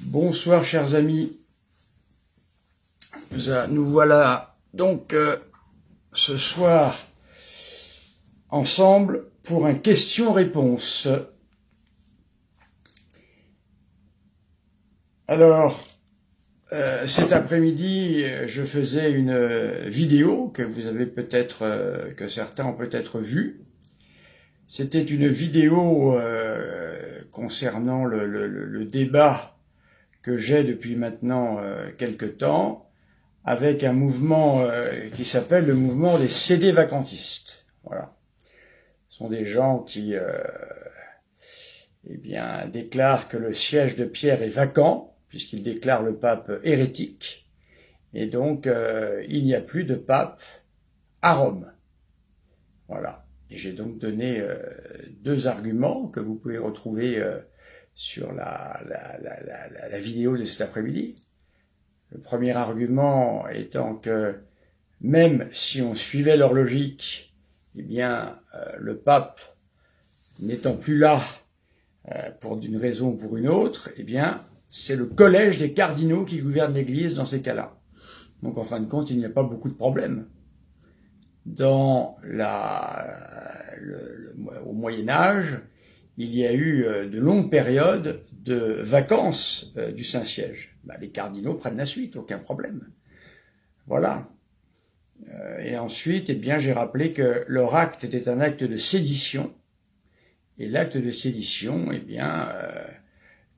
Bonsoir chers amis, nous voilà donc ce soir ensemble pour un question-réponse. Alors, cet après-midi, je faisais une vidéo que vous avez peut-être, que certains ont peut-être vue. C'était une vidéo concernant le débat que j'ai depuis maintenant quelque temps, avec un mouvement qui s'appelle le mouvement des CD vacantistes. Voilà. Ce sont des gens qui déclarent que le siège de Pierre est vacant, puisqu'ils déclarent le pape hérétique, et donc il n'y a plus de pape à Rome. Voilà. Et j'ai donc donné deux arguments que vous pouvez retrouver sur la vidéo de cet après-midi. Le premier argument étant que même si on suivait leur logique, eh bien, le pape n'étant plus là pour une raison ou pour une autre, eh bien, c'est le collège des cardinaux qui gouverne l'Église dans ces cas-là. Donc, en fin de compte, il n'y a pas beaucoup de problèmes. Dans au Moyen-Âge, il y a eu de longues périodes de vacances du Saint-Siège. Les cardinaux prennent la suite, aucun problème. Voilà. Et ensuite, eh bien, j'ai rappelé que leur acte était un acte de sédition. Et l'acte de sédition, eh bien,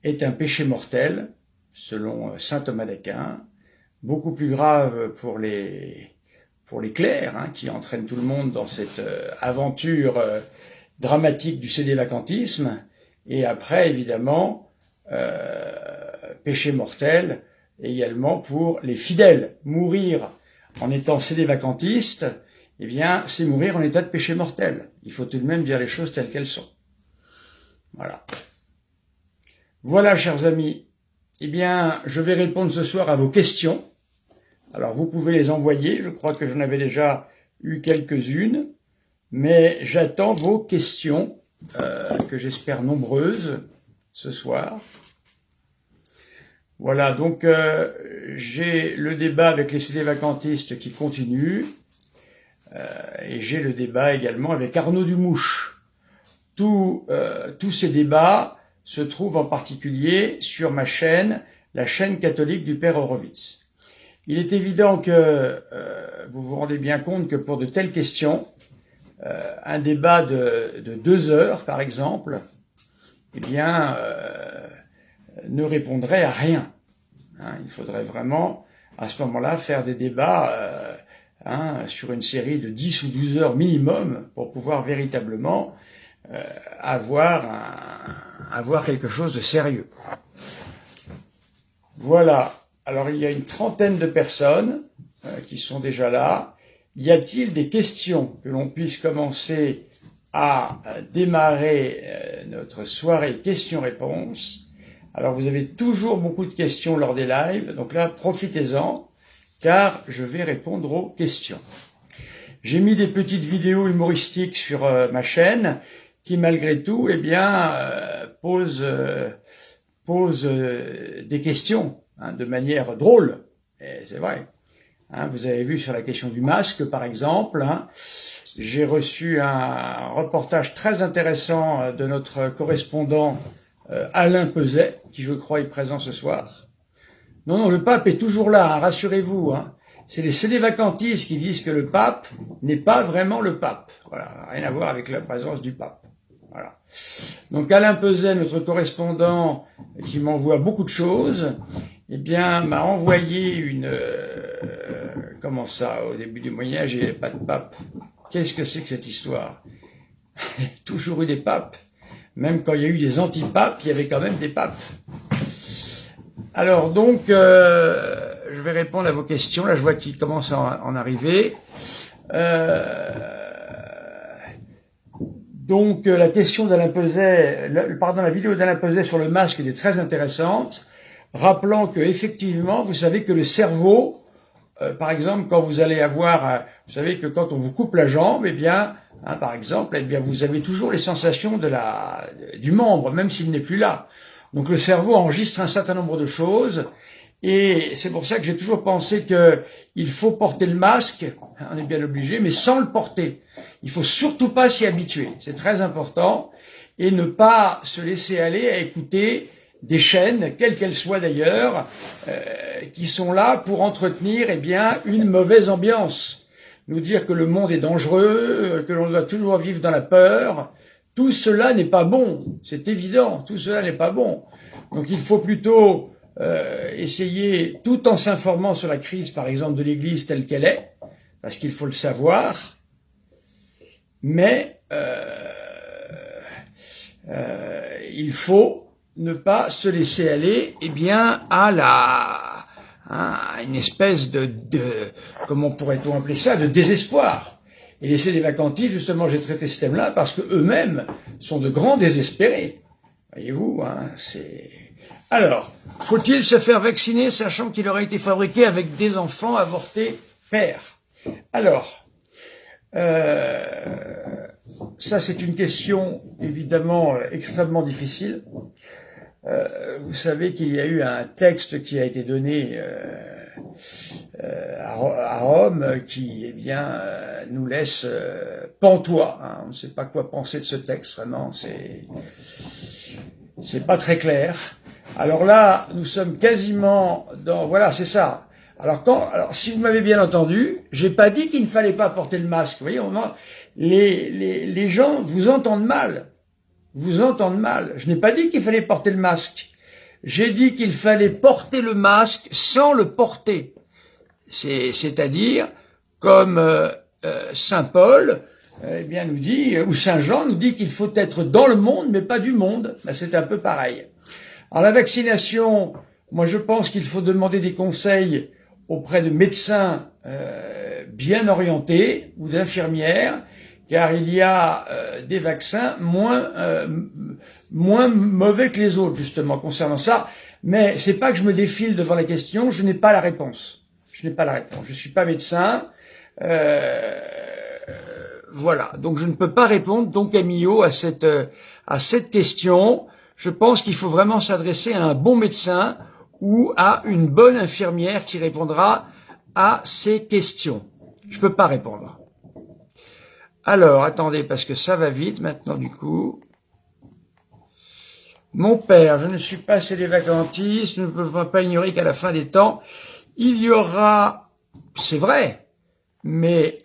est un péché mortel, selon saint Thomas d'Aquin, beaucoup plus grave pour les clercs, hein, qui entraînent tout le monde dans cette aventure dramatique du CD-vacantisme, et après, évidemment, péché mortel également pour les fidèles. Mourir en étant CD-vacantiste, eh bien, c'est mourir en état de péché mortel. Il faut tout de même dire les choses telles qu'elles sont. Voilà. Voilà, chers amis. Eh bien, je vais répondre ce soir à vos questions. Alors, vous pouvez les envoyer. Je crois que j'en avais déjà eu quelques-unes. Mais j'attends vos questions, que j'espère nombreuses, ce soir. Voilà, donc j'ai le débat avec les CD-vacantistes qui continue. Et j'ai le débat également avec Arnaud Dumouche. Tous ces débats se trouvent en particulier sur ma chaîne, la chaîne catholique du Père Horowitz. Il est évident que vous vous rendez bien compte que pour de telles questions, un débat de 2 heures, par exemple, eh bien, ne répondrait à rien. Hein, il faudrait vraiment, à ce moment-là, faire des débats sur une série de 10 ou 12 heures minimum pour pouvoir véritablement avoir quelque chose de sérieux. Voilà. Alors, il y a une trentaine de personnes qui sont déjà là. Y a-t-il des questions que l'on puisse commencer à démarrer notre soirée questions-réponses? Alors, vous avez toujours beaucoup de questions lors des lives, donc là, profitez-en, car je vais répondre aux questions. J'ai mis des petites vidéos humoristiques sur ma chaîne qui, malgré tout, eh bien, posent des questions de manière drôle, et c'est vrai. Hein, vous avez vu sur la question du masque, par exemple, hein, j'ai reçu un reportage très intéressant de notre correspondant Alain Peset, qui je crois est présent ce soir. Non, le pape est toujours là, hein, rassurez-vous. Hein. C'est les CD-vacantistes qui disent que le pape n'est pas vraiment le pape. Voilà, rien à voir avec la présence du pape. Voilà. Donc Alain Peset, notre correspondant, qui m'envoie beaucoup de choses, eh bien, m'a envoyé une... comment ça, au début du Moyen-Âge, il n'y avait pas de pape. Qu'est-ce que c'est que cette histoire? Il y a toujours eu des papes. Même quand il y a eu des antipapes, il y avait quand même des papes. Alors donc, je vais répondre à vos questions. Là, je vois qu'ils commencent à en arriver. Donc, la question d'Alain Peset, la vidéo d'Alain Peset sur le masque était très intéressante, rappelant que effectivement, vous savez que le cerveau, par exemple, quand vous allez avoir, vous savez que quand on vous coupe la jambe, eh bien, hein, par exemple, eh bien, vous avez toujours les sensations du membre, même s'il n'est plus là. Donc le cerveau enregistre un certain nombre de choses, et c'est pour ça que j'ai toujours pensé que il faut porter le masque, on est bien obligé, mais sans le porter. Il faut surtout pas s'y habituer, c'est très important, et ne pas se laisser aller à écouter des chaînes, quelles qu'elles soient d'ailleurs, qui sont là pour entretenir eh bien une mauvaise ambiance, nous dire que le monde est dangereux, que l'on doit toujours vivre dans la peur. Tout cela n'est pas bon, c'est évident, tout cela n'est pas bon. Donc il faut plutôt essayer, tout en s'informant sur la crise, par exemple, de l'Église telle qu'elle est, parce qu'il faut le savoir, mais il faut ne pas se laisser aller, eh bien, à une espèce de comment pourrait-on appeler ça, de désespoir. Et laisser les vacantistes, justement, j'ai traité ce thème-là parce que eux-mêmes sont de grands désespérés. Voyez-vous, hein, c'est... Alors, faut-il se faire vacciner sachant qu'il aurait été fabriqué avec des enfants avortés pères? Alors, ça c'est une question évidemment extrêmement difficile. Vous savez qu'il y a eu un texte qui a été donné à Rome qui, eh bien, nous laisse pantois. Hein. On ne sait pas quoi penser de ce texte, vraiment, c'est pas très clair. Alors là, nous sommes quasiment dans... Voilà, c'est ça. Alors, si vous m'avez bien entendu, j'ai pas dit qu'il ne fallait pas porter le masque. Vous voyez, les gens vous entendent mal. Vous entendent mal. Je n'ai pas dit qu'il fallait porter le masque. J'ai dit qu'il fallait porter le masque sans le porter. C'est-à-dire, comme Saint Paul eh bien, nous dit, ou Saint Jean nous dit qu'il faut être dans le monde, mais pas du monde. Ben, c'est un peu pareil. Alors la vaccination, moi je pense qu'il faut demander des conseils auprès de médecins bien orientés ou d'infirmières, car il y a des vaccins moins mauvais que les autres justement concernant ça. Mais c'est pas que je me défile devant la question, je n'ai pas la réponse. Je n'ai pas la réponse. Je suis pas médecin. Voilà. Donc je ne peux pas répondre donc Camillo à cette question. Je pense qu'il faut vraiment s'adresser à un bon médecin ou à une bonne infirmière qui répondra à ces questions. Je peux pas répondre. Alors, attendez, parce que ça va vite maintenant du coup. Mon père, je ne suis pas chez les vacantistes, nous ne pouvons pas ignorer qu'à la fin des temps, il y aura, c'est vrai, mais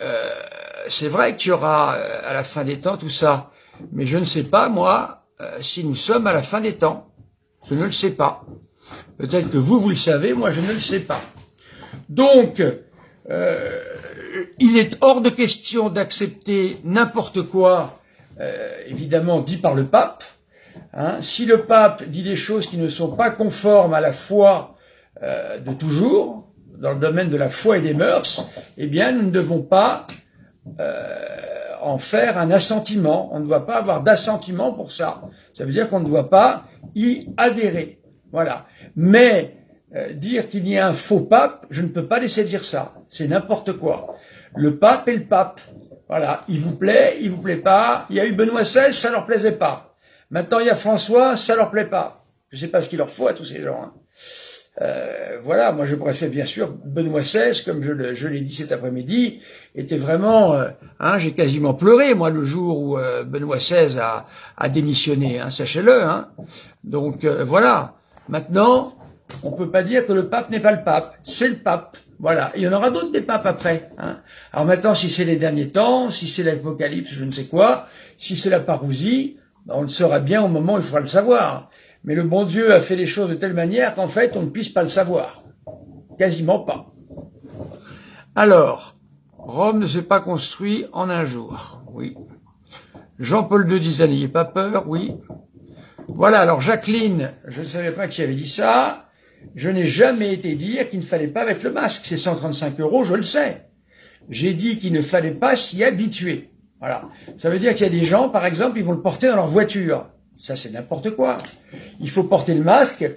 c'est vrai qu'il y aura à la fin des temps tout ça. Mais je ne sais pas, moi, si nous sommes à la fin des temps. Je ne le sais pas. Peut-être que vous le savez, moi je ne le sais pas. Donc, il est hors de question d'accepter n'importe quoi, évidemment dit par le pape. Hein. Si le pape dit des choses qui ne sont pas conformes à la foi de toujours, dans le domaine de la foi et des mœurs, eh bien nous ne devons pas en faire un assentiment. On ne doit pas avoir d'assentiment pour ça. Ça veut dire qu'on ne doit pas y adhérer. Voilà. Mais dire qu'il y a un faux pape, je ne peux pas laisser dire ça. C'est n'importe quoi. Le pape est le pape. Voilà. Il vous plaît pas. Il y a eu Benoît XVI, ça leur plaisait pas. Maintenant, il y a François, ça leur plaît pas. Je sais pas ce qu'il leur faut à tous ces gens. Hein. Voilà, moi je préfère bien sûr Benoît XVI, comme je l'ai dit cet après-midi, était vraiment, j'ai quasiment pleuré moi le jour où Benoît XVI a démissionné, hein, sachez-le. Hein. Donc voilà. Maintenant, on peut pas dire que le pape n'est pas le pape, c'est le pape. Voilà, il y en aura d'autres des papes après. Hein. Alors maintenant, si c'est les derniers temps, si c'est l'apocalypse, je ne sais quoi, si c'est la parousie, ben, on le saura bien au moment où il faudra le savoir. Mais le bon Dieu a fait les choses de telle manière qu'en fait, on ne puisse pas le savoir. Quasiment pas. Alors, Rome ne s'est pas construit en un jour. Oui. Jean-Paul II disait, n'ayez pas peur, oui. Voilà, alors Jacqueline, je ne savais pas qui avait dit ça. Je n'ai jamais été dire qu'il ne fallait pas mettre le masque. C'est 135 €, je le sais. J'ai dit qu'il ne fallait pas s'y habituer. Voilà. Ça veut dire qu'il y a des gens, par exemple, ils vont le porter dans leur voiture. Ça, c'est n'importe quoi. Il faut porter le masque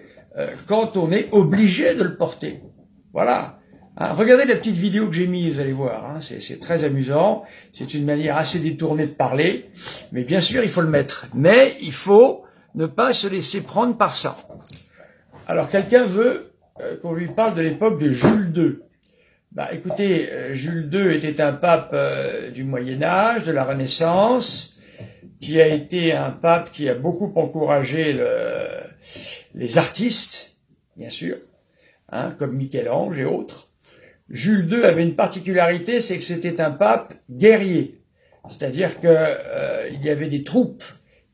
quand on est obligé de le porter. Voilà. Hein, regardez la petite vidéo que j'ai mise, vous allez voir. Hein, c'est très amusant. C'est une manière assez détournée de parler. Mais bien sûr, il faut le mettre. Mais il faut ne pas se laisser prendre par ça. Alors, quelqu'un veut qu'on lui parle de l'époque de Jules II. Bah, écoutez, Jules II était un pape du Moyen-Âge, de la Renaissance, qui a été un pape qui a beaucoup encouragé les artistes, bien sûr, hein, comme Michel-Ange et autres. Jules II avait une particularité, c'est que c'était un pape guerrier. C'est-à-dire que il y avait des troupes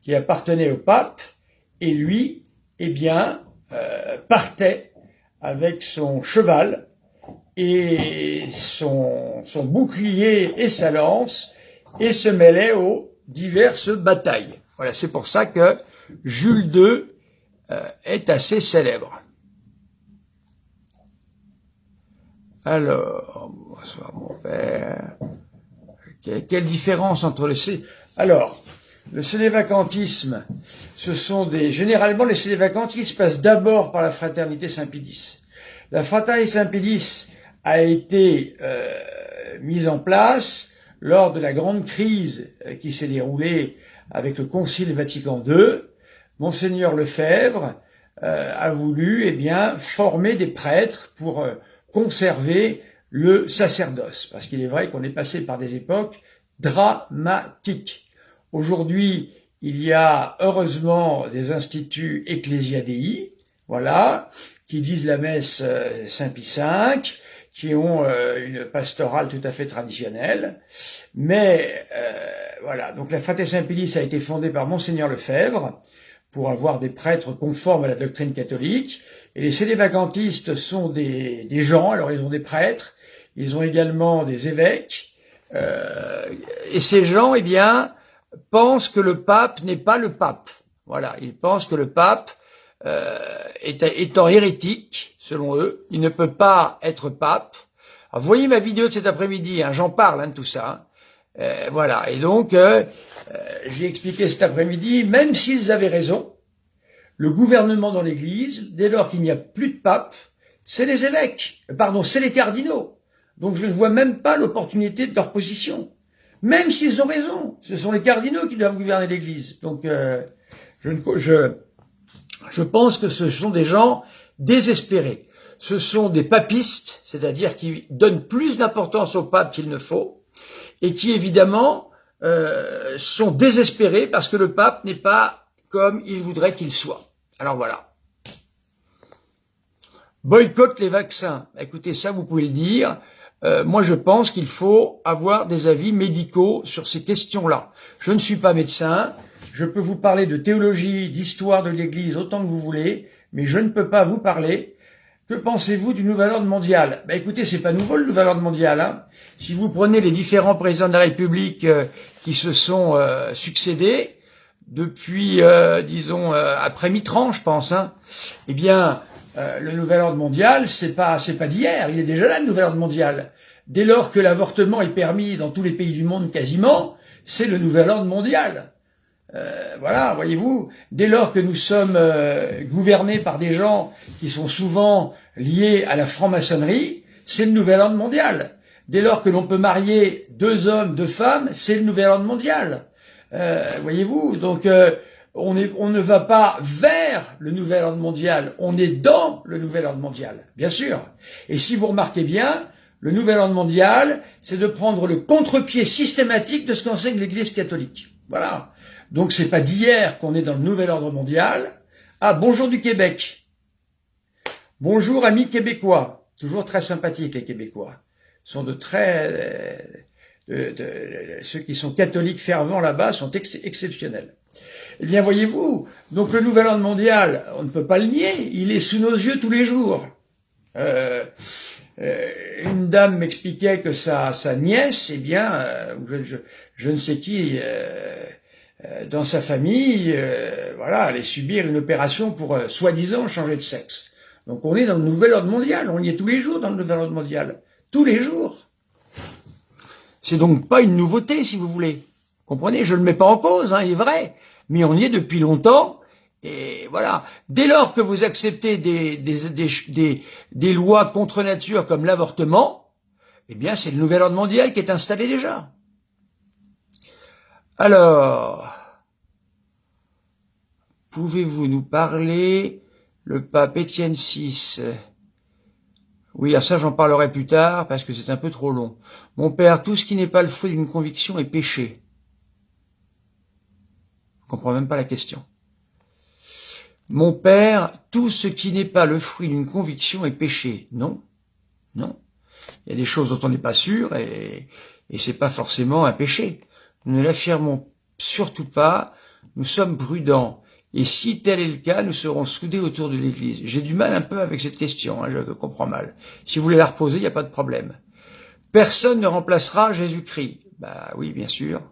qui appartenaient au pape, et lui, eh bien, partait avec son cheval et son bouclier et sa lance, et se mêlait aux diverses batailles. Voilà, c'est pour ça que Jules II est assez célèbre. Alors, bonsoir mon père. Quelle différence entre Alors, le sénévacantisme, ce sont généralement, les sénévacantistes passent d'abord par la fraternité Saint-Pédis. La fraternité Saint-Pédis a été mise en place lors de la grande crise qui s'est déroulée avec le Concile Vatican II. Monseigneur Lefebvre a voulu, eh bien, former des prêtres pour conserver le sacerdoce, parce qu'il est vrai qu'on est passé par des époques dramatiques. Aujourd'hui, il y a heureusement des instituts Ecclesiadei, voilà, qui disent la messe Saint-Pie V, qui ont une pastorale tout à fait traditionnelle, mais voilà. Donc la fraternité Saint-Pédis a été fondée par Monseigneur Lefebvre pour avoir des prêtres conformes à la doctrine catholique, et les sénévacantistes sont des gens, alors ils ont des prêtres, ils ont également des évêques, et ces gens, eh bien, pensent que le pape n'est pas le pape. Voilà, ils pensent que le pape étant hérétique, selon eux, il ne peut pas être pape. Alors, vous voyez ma vidéo de cet après-midi, hein, j'en parle de tout ça. Voilà, et donc j'ai expliqué cet après-midi, même s'ils avaient raison, le gouvernement dans l'Église, dès lors qu'il n'y a plus de pape, c'est les évêques, pardon, c'est les cardinaux. Donc je ne vois même pas l'opportunité de leur position. Même s'ils ont raison, ce sont les cardinaux qui doivent gouverner l'Église. Donc je pense que ce sont des gens désespérés. Ce sont des papistes, c'est-à-dire qui donnent plus d'importance au pape qu'il ne faut, et qui évidemment sont désespérés parce que le pape n'est pas comme ils voudraient qu'il soit. Alors voilà. Boycott les vaccins. Écoutez, ça vous pouvez le dire. Moi je pense qu'il faut avoir des avis médicaux sur ces questions-là. Je ne suis pas médecin, je peux vous parler de théologie, d'histoire de l'Église autant que vous voulez, mais je ne peux pas vous parler. Que pensez-vous du nouvel ordre mondial? Ben écoutez, c'est pas nouveau le nouvel ordre mondial. Hein. Si vous prenez les différents présidents de la République qui se sont succédés depuis, disons, après Mitterrand, je pense, hein, eh bien, le nouvel ordre mondial, c'est pas d'hier. Il est déjà là, le nouvel ordre mondial. Dès lors que l'avortement est permis dans tous les pays du monde quasiment, c'est le nouvel ordre mondial. Voilà, voyez-vous, dès lors que nous sommes gouvernés par des gens qui sont souvent liés à la franc-maçonnerie, c'est le nouvel ordre mondial. Dès lors que l'on peut marier 2 hommes, 2 femmes, c'est le nouvel ordre mondial. Voyez-vous, donc on ne va pas vers le nouvel ordre mondial, on est dans le nouvel ordre mondial, bien sûr. Et si vous remarquez bien, le nouvel ordre mondial, c'est de prendre le contre-pied systématique de ce qu'enseigne l'Église catholique. Voilà. Donc c'est pas d'hier qu'on est dans le nouvel ordre mondial. Ah, bonjour du Québec. Bonjour amis québécois. Toujours très sympathiques les Québécois. Ce sont de très... ceux qui sont catholiques fervents là-bas sont exceptionnels. Eh bien, voyez-vous, donc le nouvel ordre mondial, on ne peut pas le nier, il est sous nos yeux tous les jours. Une dame m'expliquait que sa nièce, eh bien, je ne sais qui, dans sa famille, voilà, allait subir une opération pour soi-disant changer de sexe. Donc on est dans le nouvel ordre mondial, on y est tous les jours dans le nouvel ordre mondial, tous les jours. C'est donc pas une nouveauté, si vous voulez. Comprenez, je ne le mets pas en cause, hein, il est vrai, mais on y est depuis longtemps. Et voilà. Dès lors que vous acceptez des lois contre nature comme l'avortement, eh bien, c'est le nouvel ordre mondial qui est installé déjà. Alors, pouvez-vous nous parler le pape Étienne VI? Oui, à ça j'en parlerai plus tard parce que c'est un peu trop long. Mon père, tout ce qui n'est pas le fruit d'une conviction est péché. Je comprends même pas la question. Mon père, tout ce qui n'est pas le fruit d'une conviction est péché. Non, non. Il y a des choses dont on n'est pas sûr et c'est pas forcément un péché. Nous ne l'affirmons surtout pas. Nous sommes prudents. Et si tel est le cas, nous serons soudés autour de l'Église. J'ai du mal un peu avec cette question, je comprends mal. Si vous voulez la reposer, il n'y a pas de problème. Personne ne remplacera Jésus-Christ. Bah oui, bien sûr.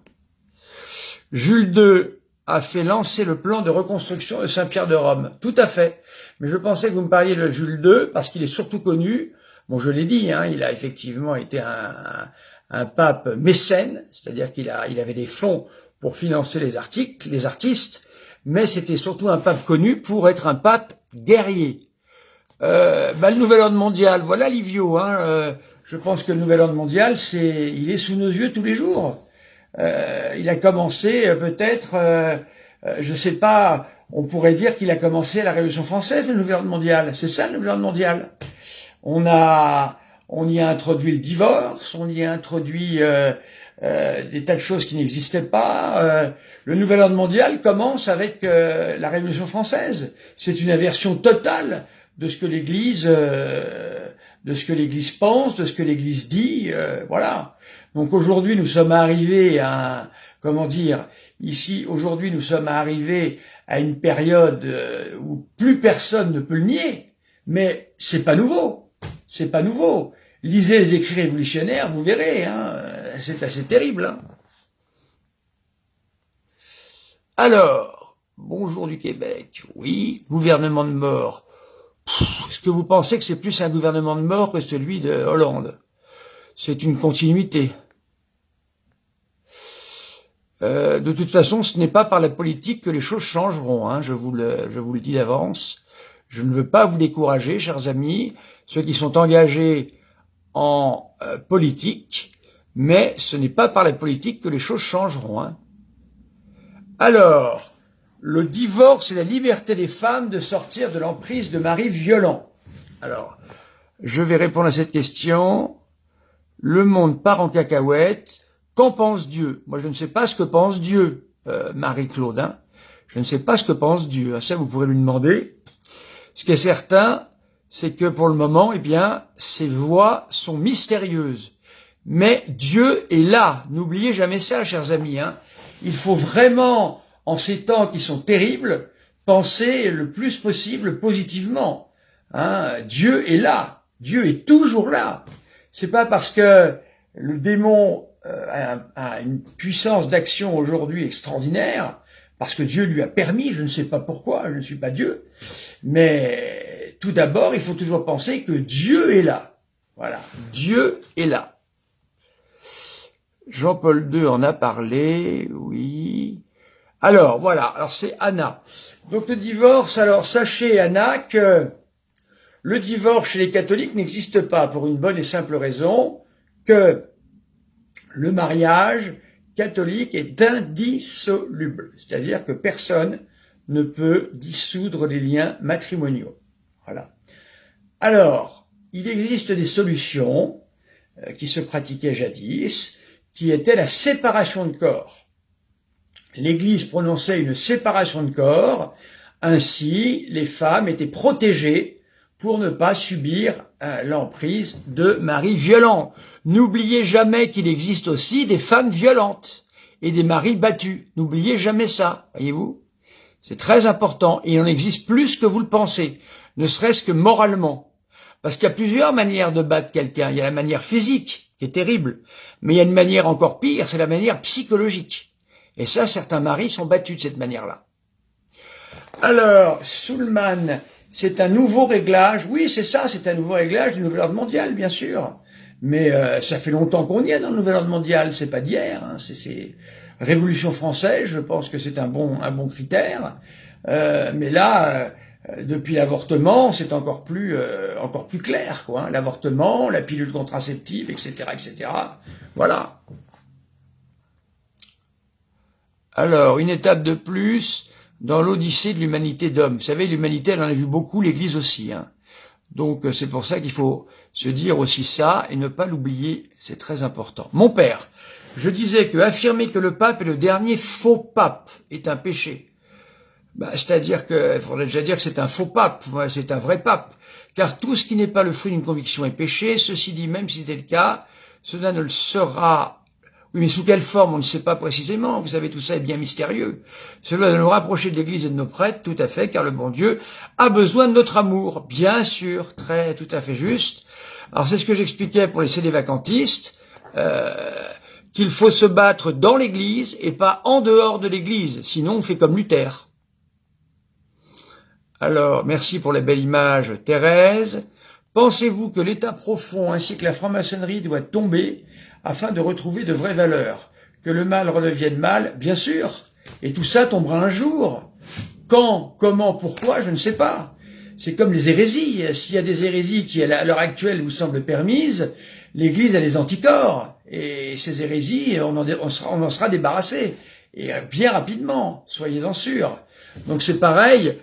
Jules II a fait lancer le plan de reconstruction de Saint-Pierre de Rome. Tout à fait. Mais je pensais que vous me parliez de Jules II, parce qu'il est surtout connu. Bon, je l'ai dit, il a effectivement été un pape mécène, c'est-à-dire qu'il avait des fonds pour financer les artistes, mais c'était surtout un pape connu pour être un pape guerrier. Le nouvel ordre mondial, voilà Livio, je pense que le nouvel ordre mondial, il est sous nos yeux tous les jours. Il a commencé peut-être, je sais pas, on pourrait dire qu'il a commencé à la Révolution française, le nouvel ordre mondial. C'est ça le nouvel ordre mondial. On y a introduit le divorce, on y a introduit des tas de choses qui n'existaient pas. Le nouvel ordre mondial commence avec la Révolution française. C'est une inversion totale de ce que l'Église pense, de ce que l'Église dit, voilà. Donc aujourd'hui, nous sommes arrivés à, aujourd'hui, nous sommes arrivés à une période où plus personne ne peut le nier, mais c'est pas nouveau. C'est pas nouveau. Lisez les écrits révolutionnaires, vous verrez, c'est assez terrible. Alors, bonjour du Québec, oui, gouvernement de mort. Est-ce que vous pensez que c'est plus un gouvernement de mort que celui de Hollande? C'est une continuité. De toute façon, ce n'est pas par la politique que les choses changeront, je vous le dis d'avance. Je ne veux pas vous décourager, chers amis, ceux qui sont engagés en politique, mais ce n'est pas par la politique que les choses changeront. Alors, le divorce et la liberté des femmes de sortir de l'emprise de maris violents. Alors, je vais répondre à cette question. Le monde part en cacahuète. Qu'en pense Dieu? Moi, je ne sais pas ce que pense Dieu, Marie-Claude. Je ne sais pas ce que pense Dieu. Ça, vous pourrez lui demander. Ce qui est certain, c'est que pour le moment, ces voies sont mystérieuses. Mais Dieu est là. N'oubliez jamais ça, chers amis. Il faut vraiment, en ces temps qui sont terribles, penser le plus possible positivement. Dieu est là. Dieu est toujours là. C'est pas parce que le démon a une puissance d'action aujourd'hui extraordinaire, parce que Dieu lui a permis, je ne sais pas pourquoi, je ne suis pas Dieu, mais tout d'abord, il faut toujours penser que Dieu est là. Voilà, Dieu est là. Jean-Paul II en a parlé, oui. Alors, voilà, alors c'est Anna. Donc le divorce, alors sachez, Anna, que le divorce chez les catholiques n'existe pas pour une bonne et simple raison, que le mariage catholique est indissoluble. C'est-à-dire que personne ne peut dissoudre les liens matrimoniaux. Voilà. Alors, il existe des solutions qui se pratiquaient jadis, qui étaient la séparation de corps. L'Église prononçait une séparation de corps, ainsi les femmes étaient protégées pour ne pas subir l'emprise de maris violents. N'oubliez jamais qu'il existe aussi des femmes violentes et des maris battus. N'oubliez jamais ça, voyez-vous. C'est très important et il en existe plus que vous le pensez, ne serait-ce que moralement. Parce qu'il y a plusieurs manières de battre quelqu'un. Il y a la manière physique, qui est terrible, mais il y a une manière encore pire, c'est la manière psychologique. Et ça, certains maris sont battus de cette manière-là. Alors, Soulman, c'est un nouveau réglage. Oui, c'est ça, c'est un nouveau réglage du nouvel ordre mondial, bien sûr. Mais ça fait longtemps qu'on y est dans le nouvel ordre mondial, c'est pas d'hier. C'est Révolution française, je pense que c'est un bon critère. Mais là, depuis l'avortement, c'est encore plus clair, quoi. L'avortement, la pilule contraceptive, etc., etc. Voilà. Alors, une étape de plus. dans l'odyssée de l'humanité d'homme. Vous savez, l'humanité, elle en a vu beaucoup, l'Église aussi. Hein. Donc c'est pour ça qu'il faut se dire aussi ça et ne pas l'oublier, c'est très important. Mon père, je disais que affirmer que le pape est le dernier faux pape est un péché. C'est-à-dire que, il faudrait déjà dire que c'est un faux pape, c'est un vrai pape. Car tout ce qui n'est pas le fruit d'une conviction est péché. Ceci dit, même si c'était le cas, cela ne le sera. Oui, mais sous quelle forme, on ne sait pas précisément. Vous savez, tout ça est bien mystérieux. Cela doit nous rapprocher de l'Église et de nos prêtres, tout à fait, car le bon Dieu a besoin de notre amour. Bien sûr, tout à fait juste. Alors, c'est ce que j'expliquais pour les cédés-vacantistes, qu'il faut se battre dans l'Église et pas en dehors de l'Église. Sinon, on fait comme Luther. Alors, merci pour la belle image, Thérèse. Pensez-vous que l'état profond ainsi que la franc-maçonnerie doit tomber afin de retrouver de vraies valeurs? Que le mal redevienne mal? Bien sûr. Et tout ça tombera un jour. Quand, comment, pourquoi, je ne sais pas. C'est comme les hérésies. S'il y a des hérésies qui, à l'heure actuelle, vous semblent permises, l'Église a les anticorps. Et ces hérésies, on en sera débarrassé. Et bien rapidement, soyez-en sûrs. Donc c'est pareil.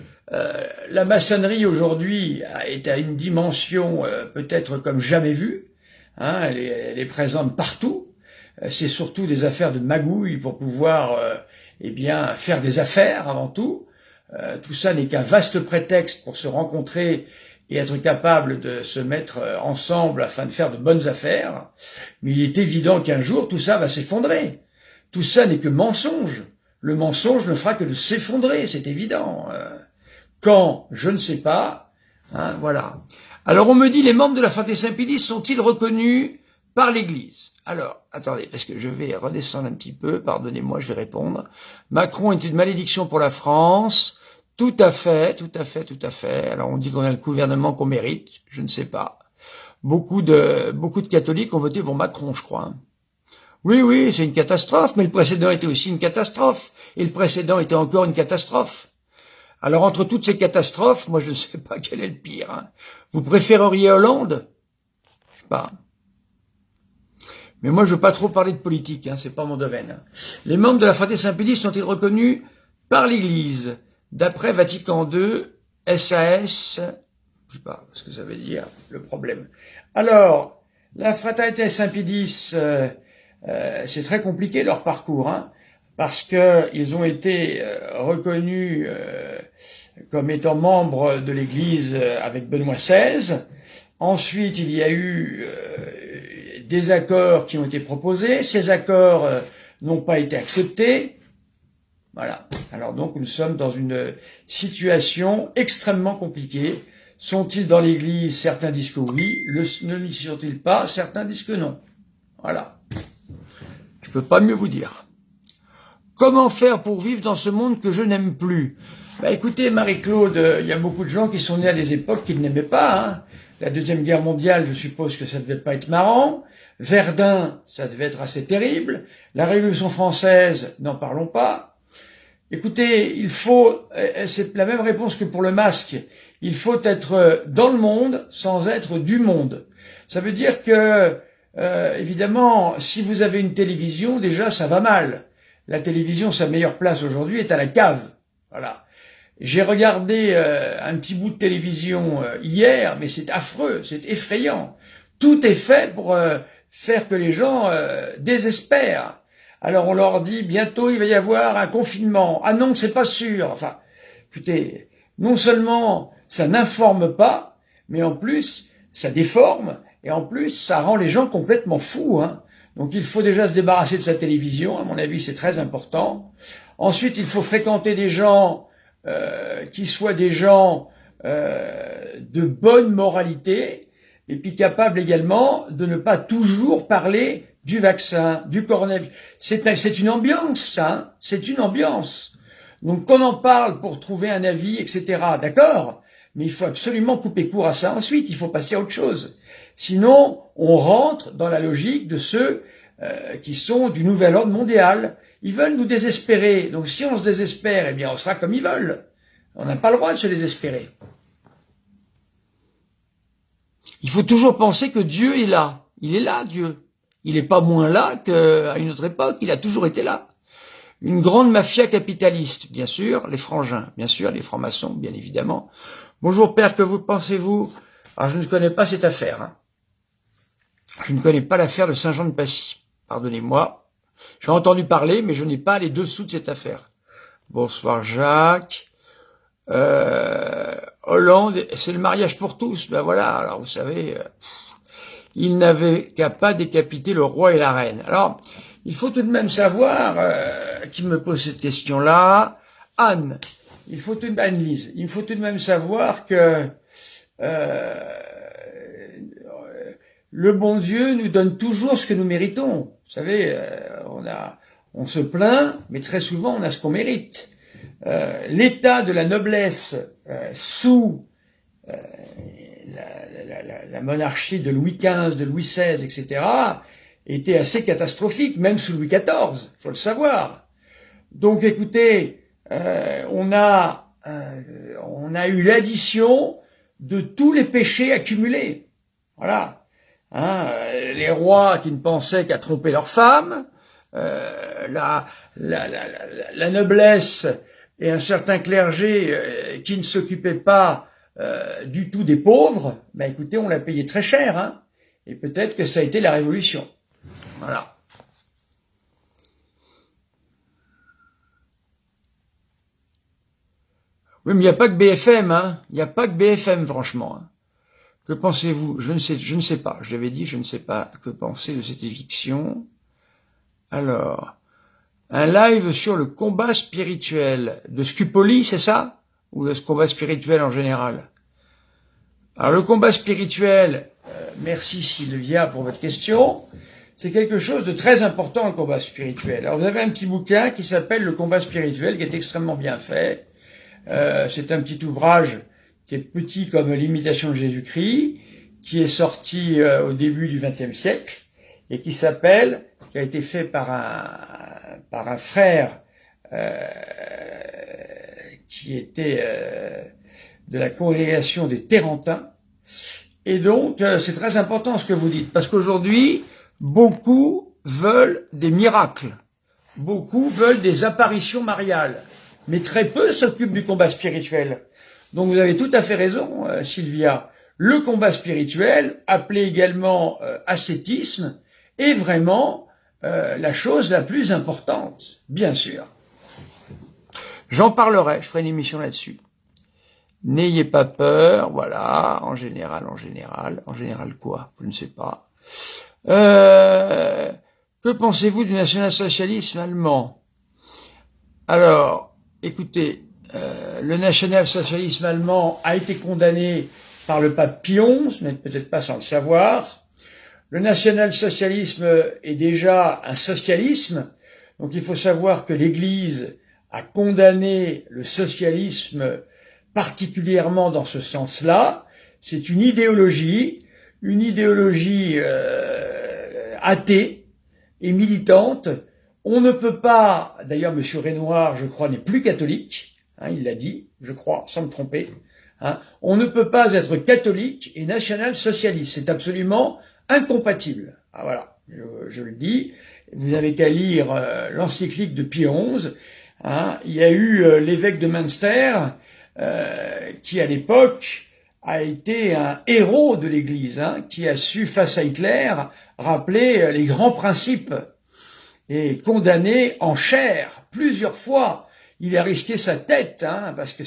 La maçonnerie aujourd'hui est à une dimension peut-être comme jamais vue. Hein, elle est présente partout. C'est surtout des affaires de magouille pour pouvoir faire des affaires avant tout. Tout ça n'est qu'un vaste prétexte pour se rencontrer et être capable de se mettre ensemble afin de faire de bonnes affaires. Mais il est évident qu'un jour, tout ça va s'effondrer. Tout ça n'est que mensonge. Le mensonge ne fera que de s'effondrer, c'est évident. Quand? Je ne sais pas. Hein, voilà. Alors, on me dit, les membres de la Fraternité Saint-Pédis sont-ils reconnus par l'Église? Alors, attendez, parce que je vais redescendre un petit peu. Pardonnez-moi, je vais répondre. Macron est une malédiction pour la France. Tout à fait, tout à fait, tout à fait. Alors, on dit qu'on a le gouvernement qu'on mérite. Je ne sais pas. Beaucoup de catholiques ont voté pour Macron, je crois. Oui, c'est une catastrophe, mais le précédent était aussi une catastrophe. Et le précédent était encore une catastrophe. Alors, entre toutes ces catastrophes, moi, je ne sais pas quel est le pire. Hein. Vous préféreriez Hollande? Je sais pas. Mais moi, je veux pas trop parler de politique, hein, c'est pas mon domaine. Les membres de la Fraternité Saint-Pédis sont-ils reconnus par l'Église? D'après Vatican II, SAS, je sais pas ce que ça veut dire, le problème. Alors, la Fraternité Saint-Pédis, c'est très compliqué leur parcours, hein. Parce que ils ont été reconnus comme étant membres de l'Église avec Benoît XVI. Ensuite, il y a eu des accords qui ont été proposés. Ces accords n'ont pas été acceptés. Voilà. Alors donc, nous sommes dans une situation extrêmement compliquée. Sont-ils dans l'Église? Certains disent que oui. Ne l'y sont-ils pas? Certains disent que non. Voilà. Je peux pas mieux vous dire. Comment faire pour vivre dans ce monde que je n'aime plus? Écoutez, Marie-Claude, il y a beaucoup de gens qui sont nés à des époques qu'ils n'aimaient pas. Hein. La Deuxième Guerre mondiale, je suppose que ça devait pas être marrant. Verdun, ça devait être assez terrible. La Révolution française, n'en parlons pas. Écoutez, c'est la même réponse que pour le masque. Il faut être dans le monde sans être du monde. Ça veut dire que, évidemment, si vous avez une télévision, déjà, ça va mal. La télévision, sa meilleure place aujourd'hui est à la cave. Voilà. J'ai regardé un petit bout de télévision hier, mais c'est affreux, c'est effrayant. Tout est fait pour faire que les gens désespèrent. Alors on leur dit bientôt il va y avoir un confinement. Ah non, c'est pas sûr. Enfin, écoutez, non seulement ça n'informe pas, mais en plus ça déforme et en plus ça rend les gens complètement fous. Hein. Donc il faut déjà se débarrasser de sa télévision, à mon avis c'est très important. Ensuite il faut fréquenter des gens qui soient des gens de bonne moralité et puis capables également de ne pas toujours parler du vaccin, du coronavirus. C'est une ambiance ça, hein, c'est une ambiance. Donc qu'on en parle pour trouver un avis, etc. D'accord, mais il faut absolument couper court à ça ensuite, il faut passer à autre chose. Sinon, on rentre dans la logique de ceux qui sont du nouvel ordre mondial. Ils veulent nous désespérer. Donc si on se désespère, eh bien on sera comme ils veulent. On n'a pas le droit de se désespérer. Il faut toujours penser que Dieu est là. Il est là, Dieu. Il n'est pas moins là qu'à une autre époque. Il a toujours été là. une grande mafia capitaliste, bien sûr, les frangins, bien sûr, les francs-maçons, bien évidemment. Bonjour père, que vous pensez-vous? Alors je ne connais pas cette affaire, hein. Je ne connais pas l'affaire de Saint-Jean-de-Passy, pardonnez-moi. J'ai entendu parler, mais je n'ai pas les dessous de cette affaire. Bonsoir Jacques. Hollande, c'est le mariage pour tous. Ben voilà, alors vous savez, il n'avait qu'à pas décapiter le roi et la reine. Alors, il faut tout de même savoir, qui me pose cette question-là, Anne, Anne-Lise, il faut tout de même savoir que le bon Dieu nous donne toujours ce que nous méritons. Vous savez, on se plaint, mais très souvent on a ce qu'on mérite. L'état de la noblesse sous la monarchie de Louis XV, de Louis XVI, etc., était assez catastrophique, même sous Louis XIV, faut le savoir. Donc écoutez, on a eu l'addition de tous les péchés accumulés. Voilà. Hein, les rois qui ne pensaient qu'à tromper leurs femmes, la noblesse et un certain clergé qui ne s'occupait pas du tout des pauvres, ben écoutez, on l'a payé très cher, hein, et peut-être que ça a été la révolution. Voilà. Oui, mais il n'y a pas que BFM, hein. Il n'y a pas que BFM, franchement. Hein. Que pensez-vous? Je ne sais pas. Je l'avais dit, je ne sais pas. Que penser de cette éviction? Alors, un live sur le combat spirituel de Scupoli, c'est ça? Ou de ce combat spirituel en général? Alors, le combat spirituel, merci Sylvia pour votre question, c'est quelque chose de très important, le combat spirituel. Alors, vous avez un petit bouquin qui s'appelle Le combat spirituel, qui est extrêmement bien fait. C'est un petit ouvrage qui est petit comme l'imitation de Jésus-Christ, qui est sorti au début du XXe siècle, et qui a été fait par un frère qui était de la congrégation des Terrentins. Et donc, c'est très important ce que vous dites, parce qu'aujourd'hui, beaucoup veulent des miracles, beaucoup veulent des apparitions mariales, mais très peu s'occupent du combat spirituel. Donc vous avez tout à fait raison, Sylvia. Le combat spirituel, appelé également ascétisme, est vraiment la chose la plus importante, bien sûr. J'en parlerai, je ferai une émission là-dessus. N'ayez pas peur, voilà, en général quoi? Je ne sais pas. Que pensez-vous du national-socialisme allemand? Alors, écoutez, le national-socialisme allemand a été condamné par le pape Pie XI, vous n'êtes peut-être pas sans le savoir. Le national-socialisme est déjà un socialisme, donc il faut savoir que l'Église a condamné le socialisme particulièrement dans ce sens-là. C'est une idéologie athée et militante. On ne peut pas, d'ailleurs M. Renoir, je crois, n'est plus catholique, hein, il l'a dit, je crois, sans me tromper. Hein, on ne peut pas être catholique et national-socialiste, c'est absolument incompatible. Ah, voilà, je le dis, vous n'avez qu'à lire l'encyclique de Pie XI. Hein, il y a eu l'évêque de Münster, qui à l'époque a été un héros de l'Église, hein, qui a su, face à Hitler, rappeler les grands principes, et condamné en chair plusieurs fois. Il a risqué sa tête, hein, parce que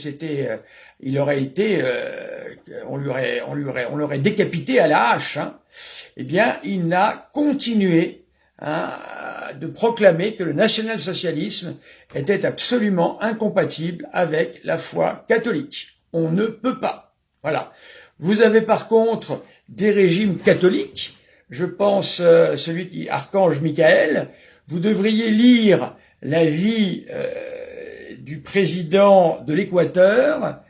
il aurait été, on l'aurait décapité à la hache. Hein. Eh bien, il n'a continué, hein, de proclamer que le national-socialisme était absolument incompatible avec la foi catholique. On ne peut pas. Voilà. Vous avez par contre des régimes catholiques. Je pense celui qui Archange Michael. Vous devriez lire la vie du président de l'Équateur,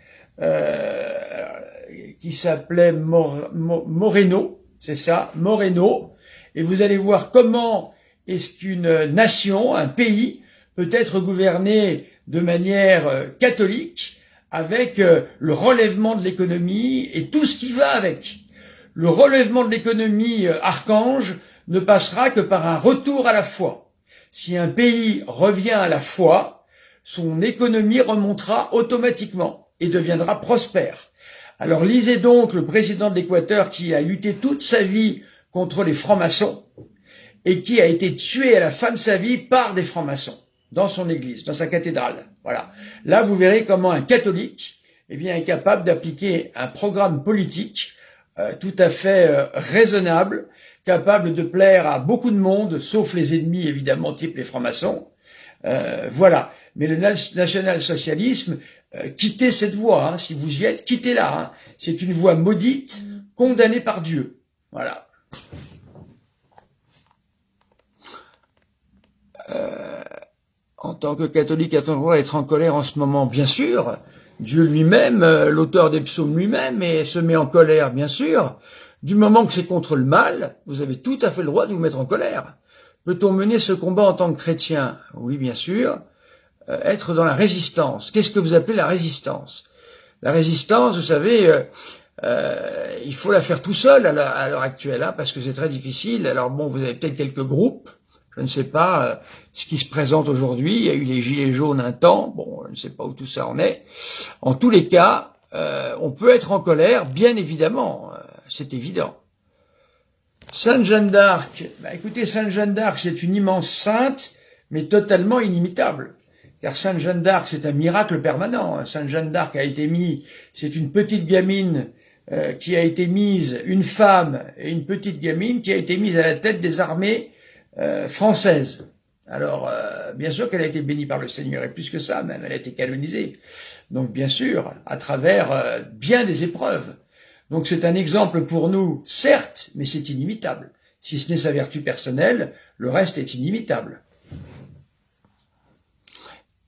qui s'appelait Moreno, c'est ça, Moreno, et vous allez voir comment est-ce qu'une nation, un pays, peut être gouverné de manière catholique, avec le relèvement de l'économie et tout ce qui va avec. Le relèvement de l'économie, Archange, ne passera que par un retour à la foi. Si un pays revient à la foi, son économie remontera automatiquement et deviendra prospère. Alors lisez donc le président de l'Équateur qui a lutté toute sa vie contre les francs-maçons et qui a été tué à la fin de sa vie par des francs-maçons dans son église, dans sa cathédrale. Voilà. Là, vous verrez comment un catholique est capable d'appliquer un programme politique tout à fait raisonnable, capable de plaire à beaucoup de monde, sauf les ennemis, évidemment, type les francs-maçons. Voilà. Mais le national-socialisme, quittez cette voie, hein, si vous y êtes, quittez-la. Hein. C'est une voie maudite, condamnée par Dieu. Voilà. En tant que catholique, a-t-on le droit d'être en colère en ce moment? Bien sûr. Dieu lui-même, l'auteur des psaumes lui-même, se met en colère, bien sûr. Du moment que c'est contre le mal, vous avez tout à fait le droit de vous mettre en colère. Peut-on mener ce combat en tant que chrétien? Oui, bien sûr. Être dans la résistance. Qu'est-ce que vous appelez la résistance? La résistance, vous savez, il faut la faire tout seul à l'heure actuelle, hein, parce que c'est très difficile. Alors bon, vous avez peut-être quelques groupes, je ne sais pas ce qui se présente aujourd'hui. Il y a eu les gilets jaunes un temps, bon, je ne sais pas où tout ça en est. En tous les cas, on peut être en colère, bien évidemment, c'est évident. Sainte Jeanne d'Arc, écoutez, Sainte Jeanne d'Arc, c'est une immense sainte, mais totalement inimitable. Car Sainte Jeanne d'Arc, c'est un miracle permanent. Sainte Jeanne d'Arc a été mise, c'est une petite gamine qui a été mise, une femme et une petite gamine qui a été mise à la tête des armées françaises. Alors, bien sûr qu'elle a été bénie par le Seigneur, et plus que ça, même, elle a été canonisée. Donc, bien sûr, à travers bien des épreuves. Donc, c'est un exemple pour nous, certes, mais c'est inimitable. Si ce n'est sa vertu personnelle, le reste est inimitable.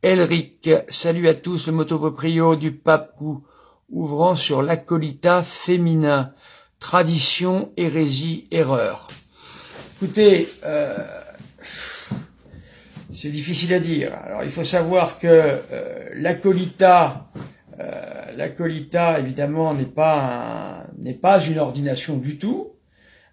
Elric, salut à tous, le motoproprio du pape ouvrant sur l'acolytat féminin, tradition, hérésie, erreur. Écoutez, c'est difficile à dire. Alors, il faut savoir que l'acolytat, évidemment, n'est pas une ordination du tout.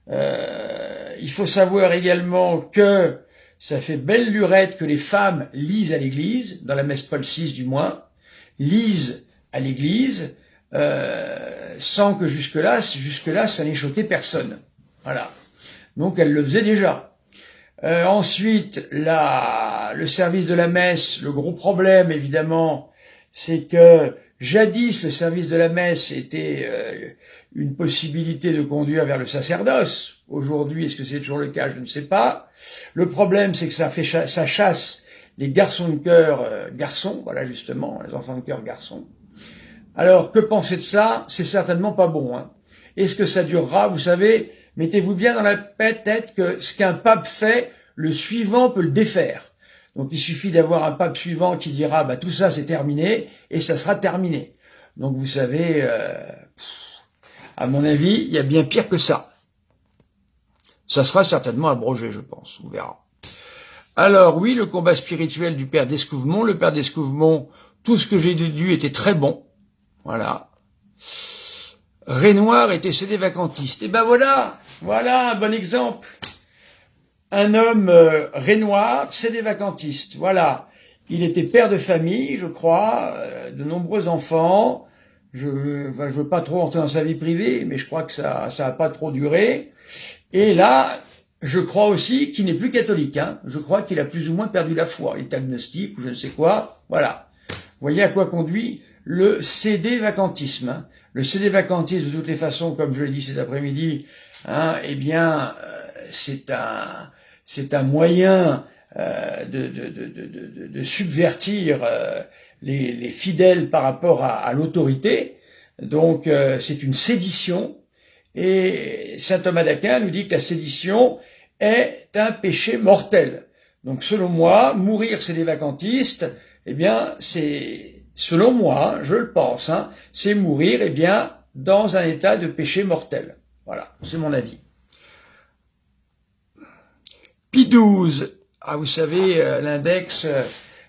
Il faut savoir également que ça fait belle lurette que les femmes lisent à l'église, dans la messe Paul VI du moins, lisent à l'église, sans que jusque-là, ça n'ait choqué personne. Voilà. Donc elles le faisaient déjà. Ensuite, le service de la messe, le gros problème évidemment, c'est que jadis le service de la messe était une possibilité de conduire vers le sacerdoce. Aujourd'hui, est-ce que c'est toujours le cas? Je ne sais pas. Le problème, c'est que ça chasse les garçons de cœur garçons, voilà justement, les enfants de cœur garçons. Alors, que penser de ça? C'est certainement pas bon. Hein. Est-ce que ça durera? Vous savez, mettez-vous bien dans la tête que ce qu'un pape fait, le suivant peut le défaire. Donc, il suffit d'avoir un pape suivant qui dira « tout ça, c'est terminé » et ça sera terminé. Donc, vous savez, à mon avis, il y a bien pire que ça. Ça sera certainement abrogé, je pense. On verra. Alors, oui, le combat spirituel du père d'Escouvemont. Le père d'Escouvemont, tout ce que j'ai déduit était très bon. Voilà. Renoir était sédévacantiste. Et ben voilà un bon exemple. Un homme Renoir, sédévacantiste. Voilà. Il était père de famille, je crois, de nombreux enfants. Je veux pas trop entrer dans sa vie privée, mais je crois que ça a pas trop duré. Et là, je crois aussi qu'il n'est plus catholique. Hein. Je crois qu'il a plus ou moins perdu la foi. Il est agnostique ou je ne sais quoi. Voilà. Vous voyez à quoi conduit le sédévacantisme. Hein. Le sédévacantisme, de toutes les façons, comme je l'ai dit cet après-midi, hein, c'est un moyen de subvertir les fidèles par rapport à l'autorité. Donc, c'est une sédition. Et saint Thomas d'Aquin nous dit que la sédition est un péché mortel. Donc, selon moi, mourir sédévacantiste, c'est, selon moi, je le pense, hein, c'est mourir, dans un état de péché mortel. Voilà, c'est mon avis. Pie XII, vous savez, l'index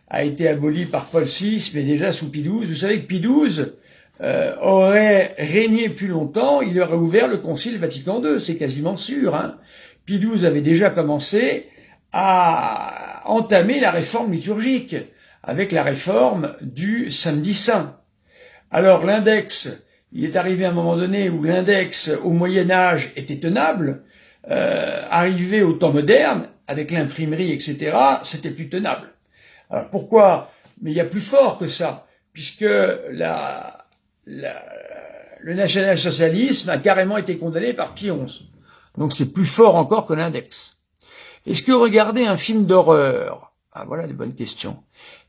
a été aboli par Paul VI, mais déjà sous Pie XII. Vous savez que Pie XII aurait régné plus longtemps, il aurait ouvert le Concile Vatican II, c'est quasiment sûr. Hein. Pie XII avait déjà commencé a entamé la réforme liturgique, avec la réforme du samedi saint. Alors l'index, il est arrivé à un moment donné où l'index au Moyen-Âge était tenable, arrivé au temps moderne, avec l'imprimerie, etc., c'était plus tenable. Alors pourquoi? Mais il y a plus fort que ça, puisque le national-socialisme a carrément été condamné par Pie XI. Donc c'est plus fort encore que l'index. Est-ce que regarder un film d'horreur, ah voilà des bonnes questions,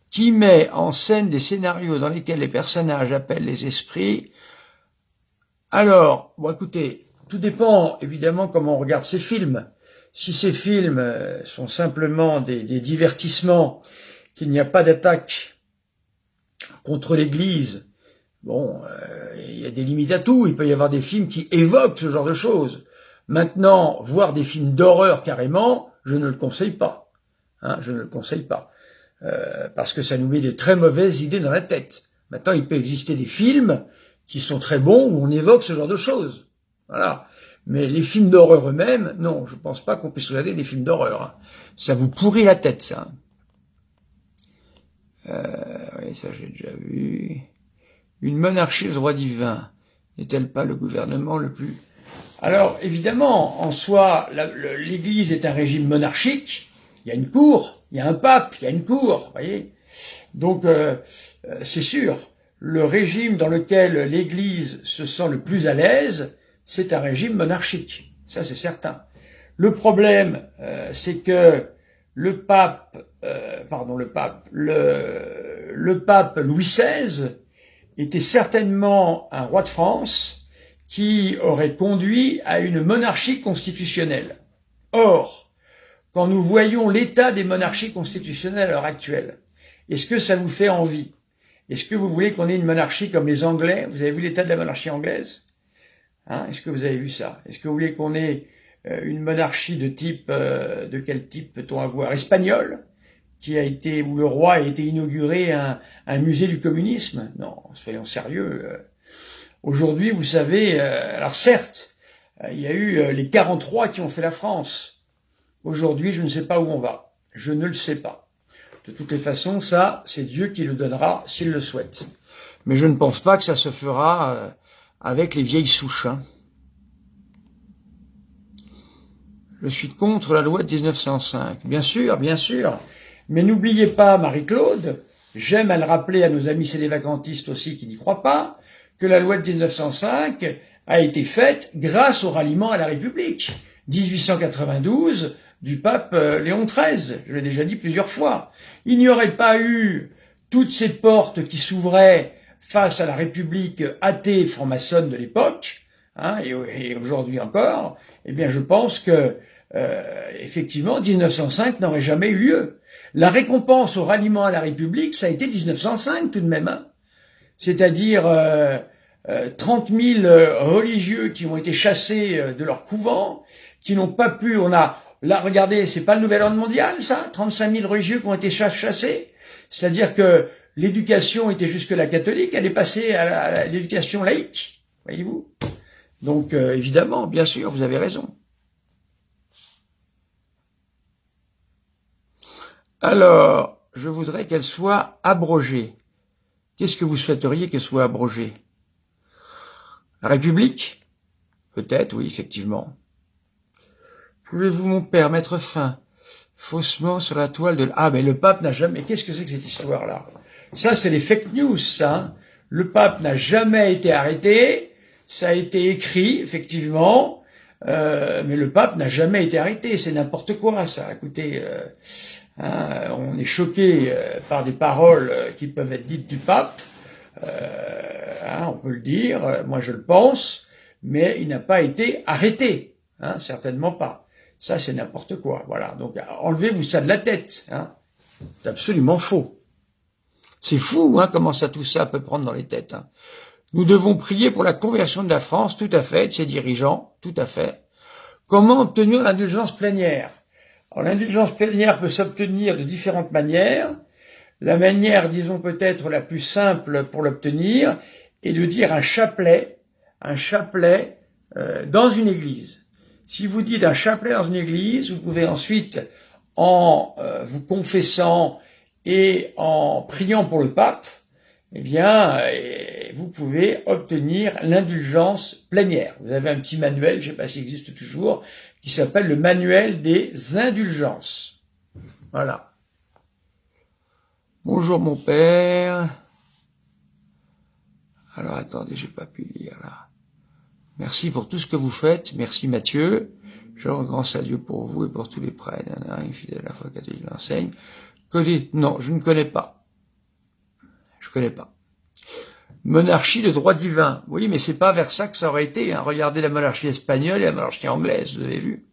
qui met en scène des scénarios dans lesquels les personnages appellent les esprits, alors, bon écoutez, tout dépend évidemment comment on regarde ces films. Si ces films sont simplement des divertissements, qu'il n'y a pas d'attaque contre l'Église, bon, il y a des limites à tout, il peut y avoir des films qui évoquent ce genre de choses. Maintenant, voir des films d'horreur carrément, je ne le conseille pas. Hein, je ne le conseille pas. Parce que ça nous met des très mauvaises idées dans la tête. Maintenant, il peut exister des films qui sont très bons où on évoque ce genre de choses. Voilà. Mais les films d'horreur eux-mêmes, non, je pense pas qu'on puisse regarder les films d'horreur. Hein. Ça vous pourrit la tête, ça. Oui, ça j'ai déjà vu. Une monarchie au droit divin, n'est-elle pas le gouvernement le plus... Alors, évidemment, en soi, l'Église est un régime monarchique. Il y a une cour, il y a un pape, il y a une cour, voyez. Donc, c'est sûr, le régime dans lequel l'Église se sent le plus à l'aise, c'est un régime monarchique. Ça, c'est certain. Le problème, c'est que le pape Louis XVI était certainement un roi de France qui aurait conduit à une monarchie constitutionnelle. Or, quand nous voyons l'état des monarchies constitutionnelles à l'heure actuelle, est-ce que ça vous fait envie? Est-ce que vous voulez qu'on ait une monarchie comme les Anglais? Vous avez vu l'état de la monarchie anglaise? Hein, est-ce que vous avez vu ça? Est-ce que vous voulez qu'on ait une monarchie de type, de quel type peut-on avoir? Espagnole, où le roi a été inauguré un musée du communisme? Non, soyons sérieux. Aujourd'hui, vous savez, alors certes, il y a eu les 43 qui ont fait la France. Aujourd'hui, je ne sais pas où on va. Je ne le sais pas. De toutes les façons, ça, c'est Dieu qui le donnera s'il le souhaite. Mais je ne pense pas que ça se fera avec les vieilles souches. Hein. Je suis contre la loi de 1905. Bien sûr, bien sûr. Mais n'oubliez pas, Marie-Claude, j'aime à le rappeler à nos amis célévacantistes aussi qui n'y croient pas, que la loi de 1905 a été faite grâce au ralliement à la République. 1892 du pape Léon XIII, je l'ai déjà dit plusieurs fois. Il n'y aurait pas eu toutes ces portes qui s'ouvraient face à la République athée et franc-maçonne de l'époque, hein, et aujourd'hui encore, eh bien je pense que effectivement 1905 n'aurait jamais eu lieu. La récompense au ralliement à la République, ça a été 1905 tout de même, hein. C'est-à-dire 30 000 religieux qui ont été chassés de leur couvent, qui n'ont pas pu, là regardez, c'est pas le nouvel ordre mondial ça, 35 000 religieux qui ont été chassés, c'est-à-dire que l'éducation était jusque-là catholique, elle est passée à l'éducation laïque, voyez-vous. Donc évidemment, bien sûr, vous avez raison. Alors, je voudrais qu'elle soit abrogée. Qu'est-ce que vous souhaiteriez qu'elle soit abrogée? La République? Peut-être, oui, effectivement. Pouvez-vous, mon père, mettre fin faussement sur la toile de... Ah, mais le pape n'a jamais... Qu'est-ce que c'est que cette histoire-là? Ça, c'est les fake news, ça. Hein. Le pape n'a jamais été arrêté. Ça a été écrit, effectivement. Mais le pape n'a jamais été arrêté. C'est n'importe quoi, ça. Écoutez... Hein, on est choqué par des paroles qui peuvent être dites du pape, hein, on peut le dire, moi je le pense, mais il n'a pas été arrêté, hein, certainement pas. Ça c'est n'importe quoi, voilà. Donc enlevez-vous ça de la tête, hein. C'est absolument faux. C'est fou, hein, comment tout ça peut prendre dans les têtes. Hein. Nous devons prier pour la conversion de la France, tout à fait, de ses dirigeants, tout à fait. Comment obtenir l'indulgence plénière? Alors l'indulgence plénière peut s'obtenir de différentes manières. La manière, disons peut-être la plus simple pour l'obtenir, est de dire un chapelet dans une église. Si vous dites un chapelet dans une église, vous pouvez ensuite en vous confessant et en priant pour le pape, eh bien, vous pouvez obtenir l'indulgence plénière. Vous avez un petit manuel, je ne sais pas s'il existe toujours, qui s'appelle le manuel des indulgences. Voilà. Bonjour mon père. Alors attendez, j'ai pas pu lire là. Merci pour tout ce que vous faites. Merci Mathieu. Je rends grâce à Dieu pour vous et pour tous les prêtres. Fidèle à la foi catholique l'enseigne. Non, je ne connais pas. Je connais pas. Monarchie de droit divin. Oui, mais c'est pas vers ça que ça aurait été. Hein. Regardez la monarchie espagnole et la monarchie anglaise, vous avez vu.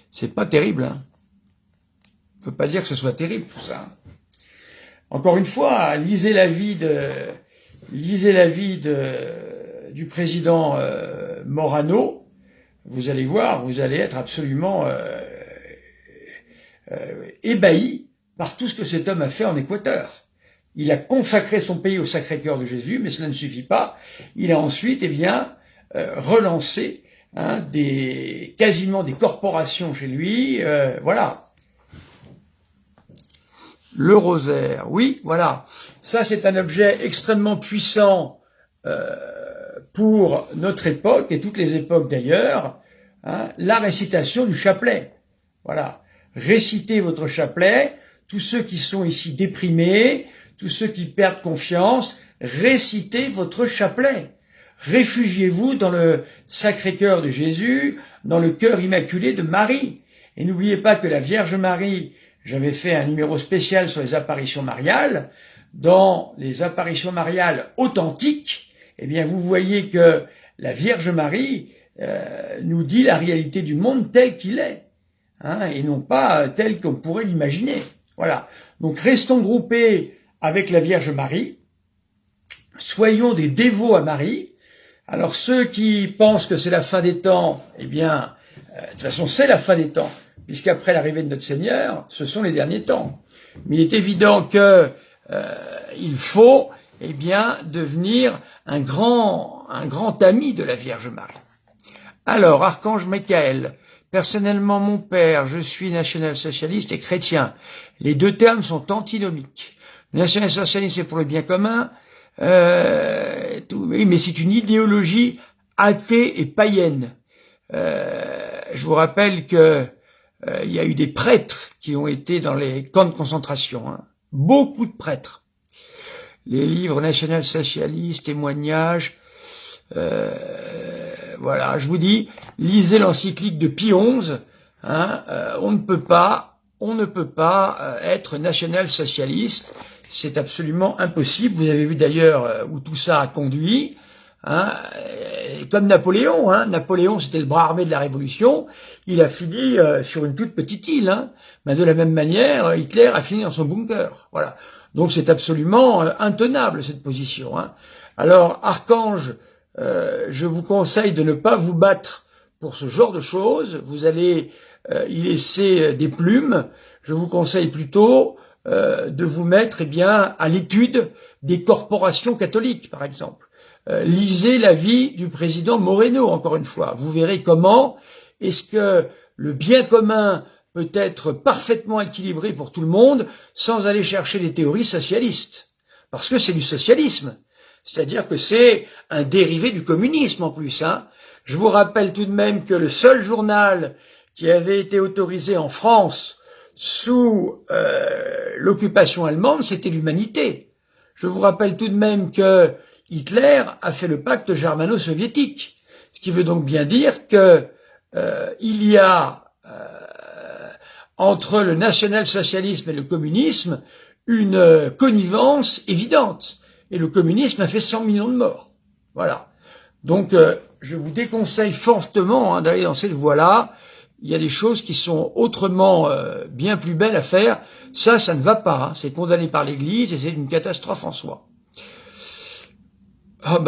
C'est pas terrible. Hein. Faut pas dire que ce soit terrible tout ça. Encore une fois, lisez la vie du président Morano. Vous allez voir, vous allez être absolument ébahi par tout ce que cet homme a fait en Équateur. Il a consacré son pays au Sacré-Cœur de Jésus, mais cela ne suffit pas. Il a ensuite, relancé quasiment des corporations chez lui. Voilà. Le rosaire, oui, voilà. Ça, c'est un objet extrêmement puissant pour notre époque et toutes les époques d'ailleurs. La récitation du chapelet. Voilà. Récitez votre chapelet. Tous ceux qui sont ici déprimés, tous ceux qui perdent confiance, récitez votre chapelet. Réfugiez-vous dans le Sacré-Cœur de Jésus, dans le cœur immaculé de Marie. Et n'oubliez pas que la Vierge Marie, j'avais fait un numéro spécial sur les apparitions mariales. Dans les apparitions mariales authentiques, eh bien, vous voyez que la Vierge Marie nous dit la réalité du monde tel qu'il est, et non pas tel qu'on pourrait l'imaginer. Voilà. Donc, restons groupés avec la Vierge Marie. Soyons des dévots à Marie. Alors, ceux qui pensent que c'est la fin des temps, eh bien, de toute façon, c'est la fin des temps, puisqu'après l'arrivée de notre Seigneur, ce sont les derniers temps. Mais il est évident que il faut, eh bien, devenir un grand ami de la Vierge Marie. Alors, Archange Michael, personnellement, mon père, je suis national-socialiste et chrétien. Les deux termes sont antinomiques. Le national-socialisme est pour le bien commun, oui, mais c'est une idéologie athée et païenne. Je vous rappelle que il y a eu des prêtres qui ont été dans les camps de concentration, beaucoup de prêtres. Les livres national-socialistes, témoignages, voilà, je vous dis, lisez l'encyclique de Pie XI. On ne peut pas être national-socialiste, c'est absolument impossible. Vous avez vu d'ailleurs où tout ça a conduit. Comme Napoléon, Napoléon c'était le bras armé de la Révolution, il a fini sur une toute petite île. Mais de la même manière, Hitler a fini dans son bunker. Voilà. Donc c'est absolument intenable cette position. Alors Archange, je vous conseille de ne pas vous battre pour ce genre de choses. Vous allez y laisser des plumes. Je vous conseille plutôt de vous mettre à l'étude des corporations catholiques, par exemple. Lisez la vie du président Moreno, encore une fois. Vous verrez comment est-ce que le bien commun peut être parfaitement équilibré pour tout le monde sans aller chercher des théories socialistes. Parce que c'est du socialisme. C'est-à-dire que c'est un dérivé du communisme en plus. Je vous rappelle tout de même que le seul journal qui avait été autorisé en France sous l'occupation allemande, c'était l'Humanité. Je vous rappelle tout de même que Hitler a fait le pacte germano-soviétique, ce qui veut donc bien dire que il y a entre le national-socialisme et le communisme une connivence évidente. Et le communisme a fait 100 millions de morts. Voilà. Donc, je vous déconseille fortement d'aller dans cette voie-là. Il y a des choses qui sont autrement bien plus belles à faire. Ça ne va pas. C'est condamné par l'Église et c'est une catastrophe en soi.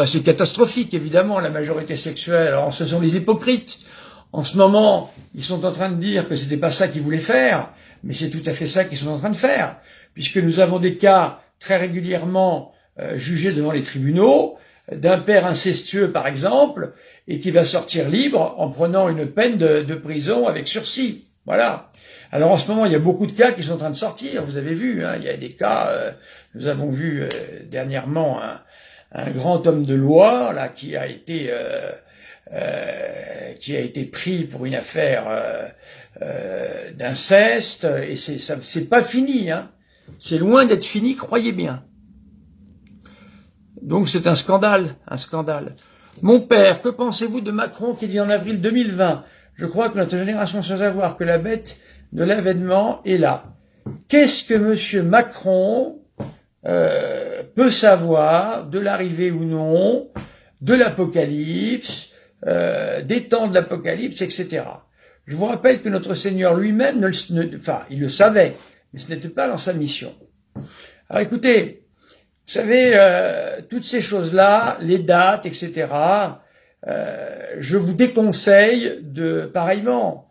C'est catastrophique, évidemment, la majorité sexuelle. Alors, ce sont les hypocrites. En ce moment, ils sont en train de dire que c'était pas ça qu'ils voulaient faire, mais c'est tout à fait ça qu'ils sont en train de faire, puisque nous avons des cas très régulièrement jugés devant les tribunaux, d'un père incestueux, par exemple, et qui va sortir libre en prenant une peine de prison avec sursis. Voilà. Alors en ce moment, il y a beaucoup de cas qui sont en train de sortir. Vous avez vu, hein, il y a des cas. Nous avons vu dernièrement un grand homme de loi là qui a été pris pour une affaire d'inceste. Et c'est pas fini. Hein. C'est loin d'être fini, croyez bien. Donc c'est un scandale, un scandale. Mon père, que pensez-vous de Macron qui dit en avril 2020 « Je crois que notre génération sans savoir que la bête de l'avènement est là ». Qu'est-ce que monsieur Macron peut savoir de l'arrivée ou non de l'Apocalypse, des temps de l'Apocalypse, etc. Je vous rappelle que notre Seigneur lui-même, il le savait, mais ce n'était pas dans sa mission. Alors écoutez, vous savez, toutes ces choses-là, les dates, etc., je vous déconseille de pareillement.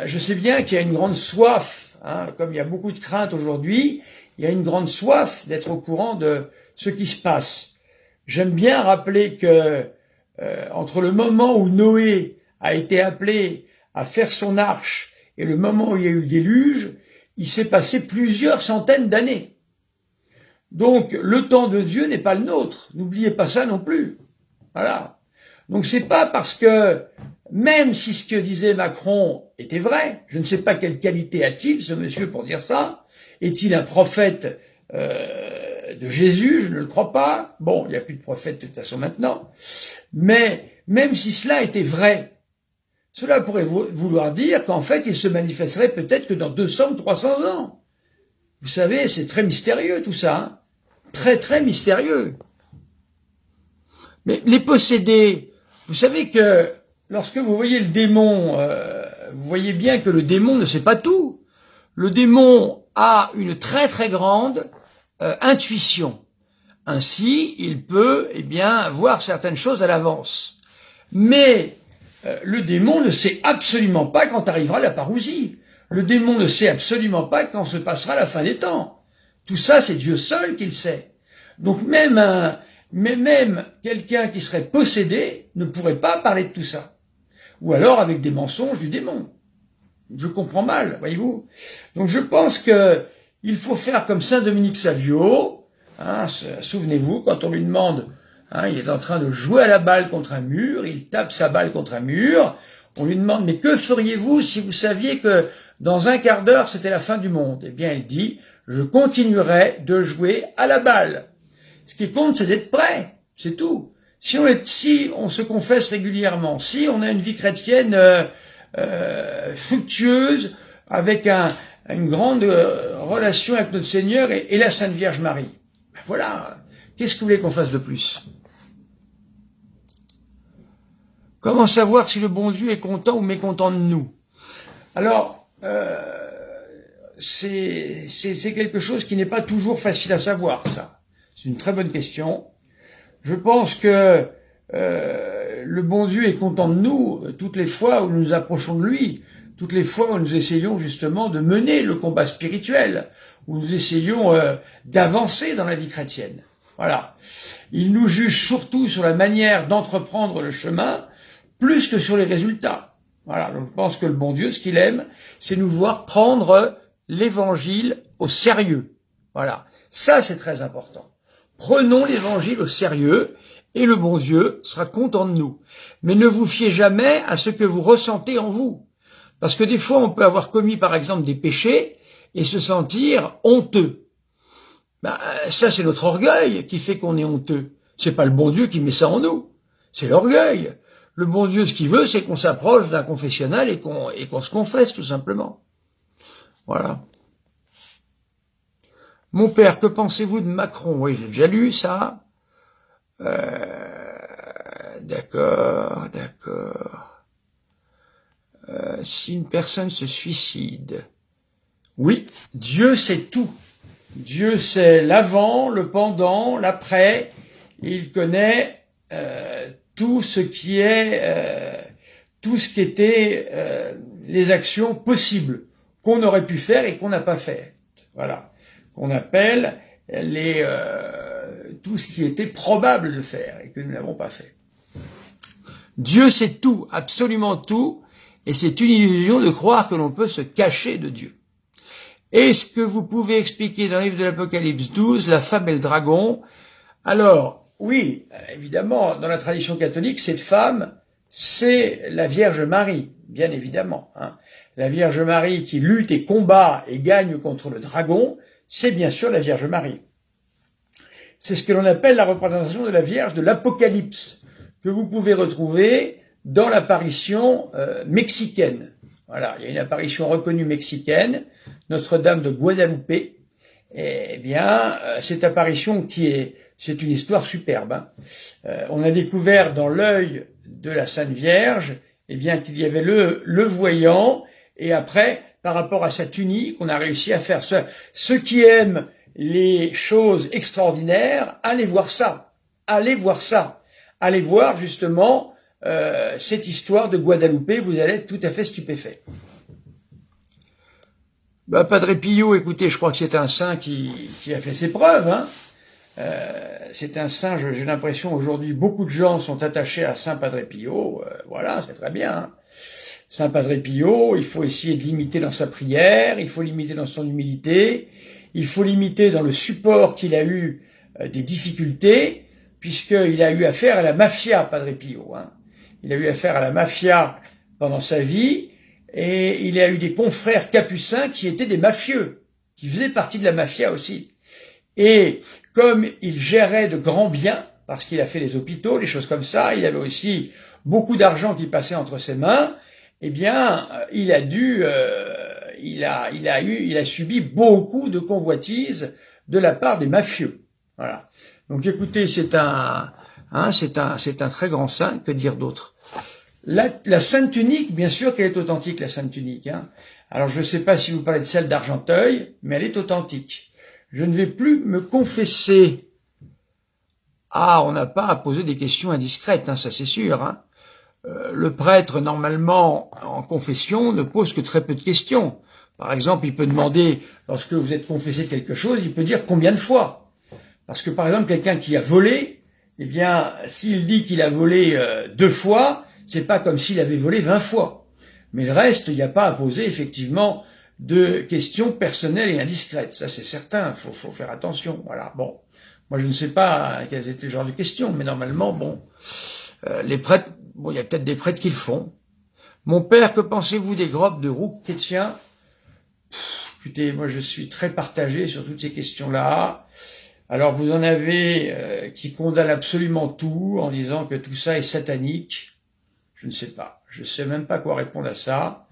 Je sais bien qu'il y a une grande soif, hein, comme il y a beaucoup de craintes aujourd'hui, il y a une grande soif d'être au courant de ce qui se passe. J'aime bien rappeler que entre le moment où Noé a été appelé à faire son arche et le moment où il y a eu le déluge, il s'est passé plusieurs centaines d'années. Donc, le temps de Dieu n'est pas le nôtre. N'oubliez pas ça non plus. Voilà. Donc, c'est pas parce que, même si ce que disait Macron était vrai, je ne sais pas quelle qualité a-t-il, ce monsieur, pour dire ça. Est-il un prophète de Jésus? Je ne le crois pas. Bon, il n'y a plus de prophète de toute façon maintenant. Mais, même si cela était vrai, cela pourrait vouloir dire qu'en fait, il se manifesterait peut-être que dans 200 ou 300 ans. Vous savez, c'est très mystérieux tout ça. Hein. Très, très mystérieux. Mais les possédés, vous savez que lorsque vous voyez le démon, vous voyez bien que le démon ne sait pas tout. Le démon a une très, très grande intuition. Ainsi, il peut, eh bien, voir certaines choses à l'avance. Mais le démon ne sait absolument pas quand arrivera la parousie. Le démon ne sait absolument pas quand se passera la fin des temps. Tout ça, c'est Dieu seul qui le sait. Donc même quelqu'un qui serait possédé ne pourrait pas parler de tout ça. Ou alors avec des mensonges du démon. Je comprends mal, voyez-vous. Donc je pense que il faut faire comme Saint Dominique Savio. Hein, souvenez-vous, quand on lui demande, hein, il est en train de jouer à la balle contre un mur, il tape sa balle contre un mur. On lui demande, mais que feriez-vous si vous saviez que dans un quart d'heure, c'était la fin du monde? Eh bien, il dit, je continuerai de jouer à la balle. Ce qui compte, c'est d'être prêt, c'est tout. Si on se confesse régulièrement, si on a une vie chrétienne fructueuse, avec une grande relation avec notre Seigneur et la Sainte Vierge Marie, ben voilà, qu'est-ce que vous voulez qu'on fasse de plus? Comment savoir si le bon Dieu est content ou mécontent de nous? Alors, c'est quelque chose qui n'est pas toujours facile à savoir, ça. C'est une très bonne question. Je pense que le bon Dieu est content de nous toutes les fois où nous nous approchons de lui, toutes les fois où nous essayons justement de mener le combat spirituel, où nous essayons d'avancer dans la vie chrétienne. Voilà. Il nous juge surtout sur la manière d'entreprendre le chemin, plus que sur les résultats. Voilà, donc je pense que le bon Dieu, ce qu'il aime, c'est nous voir prendre l'évangile au sérieux. Voilà, ça c'est très important. Prenons l'évangile au sérieux et le bon Dieu sera content de nous. Mais ne vous fiez jamais à ce que vous ressentez en vous. Parce que des fois, on peut avoir commis par exemple des péchés et se sentir honteux. Ben, ça c'est notre orgueil qui fait qu'on est honteux. C'est pas le bon Dieu qui met ça en nous. C'est l'orgueil. Le bon Dieu, ce qu'il veut, c'est qu'on s'approche d'un confessionnal et qu'on se confesse, tout simplement. Voilà. Mon père, que pensez-vous de Macron? Oui, j'ai déjà lu ça. D'accord. Si une personne se suicide, oui, Dieu sait tout. Dieu sait l'avant, le pendant, l'après. Il connaît tout ce qui était les actions possibles qu'on aurait pu faire et qu'on n'a pas fait. Voilà, qu'on appelle tout ce qui était probable de faire et que nous n'avons pas fait. Dieu sait tout, absolument tout, et c'est une illusion de croire que l'on peut se cacher de Dieu. Est-ce que vous pouvez expliquer dans le livre de l'Apocalypse 12 la femme et le dragon? Alors, oui, évidemment, dans la tradition catholique, cette femme, c'est la Vierge Marie, bien évidemment. La Vierge Marie qui lutte et combat et gagne contre le dragon, c'est bien sûr la Vierge Marie. C'est ce que l'on appelle la représentation de la Vierge de l'Apocalypse, que vous pouvez retrouver dans l'apparition mexicaine. Voilà, il y a une apparition reconnue mexicaine, Notre-Dame de Guadalupe. Eh bien, cette apparition c'est une histoire superbe. On a découvert dans l'œil de la Sainte Vierge, eh bien, qu'il y avait le voyant, et après, par rapport à sa tunique, on a réussi à faire ça. Ceux qui aiment les choses extraordinaires, allez voir ça. Allez voir ça. Allez voir, justement, cette histoire de Guadalupe, vous allez être tout à fait stupéfait. Padre Pio, écoutez, je crois que c'est un saint qui a fait ses preuves. C'est un saint, j'ai l'impression aujourd'hui, beaucoup de gens sont attachés à Saint Padre Pio. Voilà, c'est très bien. Saint Padre Pio, il faut essayer de l'imiter dans sa prière, il faut l'imiter dans son humilité, il faut l'imiter dans le support qu'il a eu des difficultés, puisqu'il a eu affaire à la mafia, Padre Pio. Il a eu affaire à la mafia pendant sa vie, et il a eu des confrères capucins qui étaient des mafieux, qui faisaient partie de la mafia aussi. Et comme il gérait de grands biens, parce qu'il a fait les hôpitaux, les choses comme ça, il avait aussi beaucoup d'argent qui passait entre ses mains, eh bien, il a subi beaucoup de convoitises de la part des mafieux. Voilà. Donc, écoutez, c'est un très grand saint, que dire d'autre? La Sainte Tunique, bien sûr qu'elle est authentique, la Sainte Tunique. Alors, je ne sais pas si vous parlez de celle d'Argenteuil, mais elle est authentique. Je ne vais plus me confesser. Ah, on n'a pas à poser des questions indiscrètes, ça c'est sûr. Le prêtre, normalement, en confession, ne pose que très peu de questions. Par exemple, il peut demander, lorsque vous êtes confessé de quelque chose, il peut dire combien de fois. Parce que, par exemple, quelqu'un qui a volé, eh bien, s'il dit qu'il a volé 2 fois, c'est pas comme s'il avait volé 20 fois. Mais le reste, il n'y a pas à poser, effectivement, de questions personnelles et indiscrètes. Ça, c'est certain, faut faire attention. Voilà, bon. Moi, je ne sais pas quels étaient le genre de questions, mais normalement, bon, les prêtres, bon, il y a peut-être des prêtres qui le font. Mon père, que pensez-vous des grottes de Rouk chrétiens? Écoutez, moi, je suis très partagé sur toutes ces questions-là. Alors, vous en avez qui condamnent absolument tout en disant que tout ça est satanique. Je ne sais pas. Je ne sais même pas quoi répondre à ça.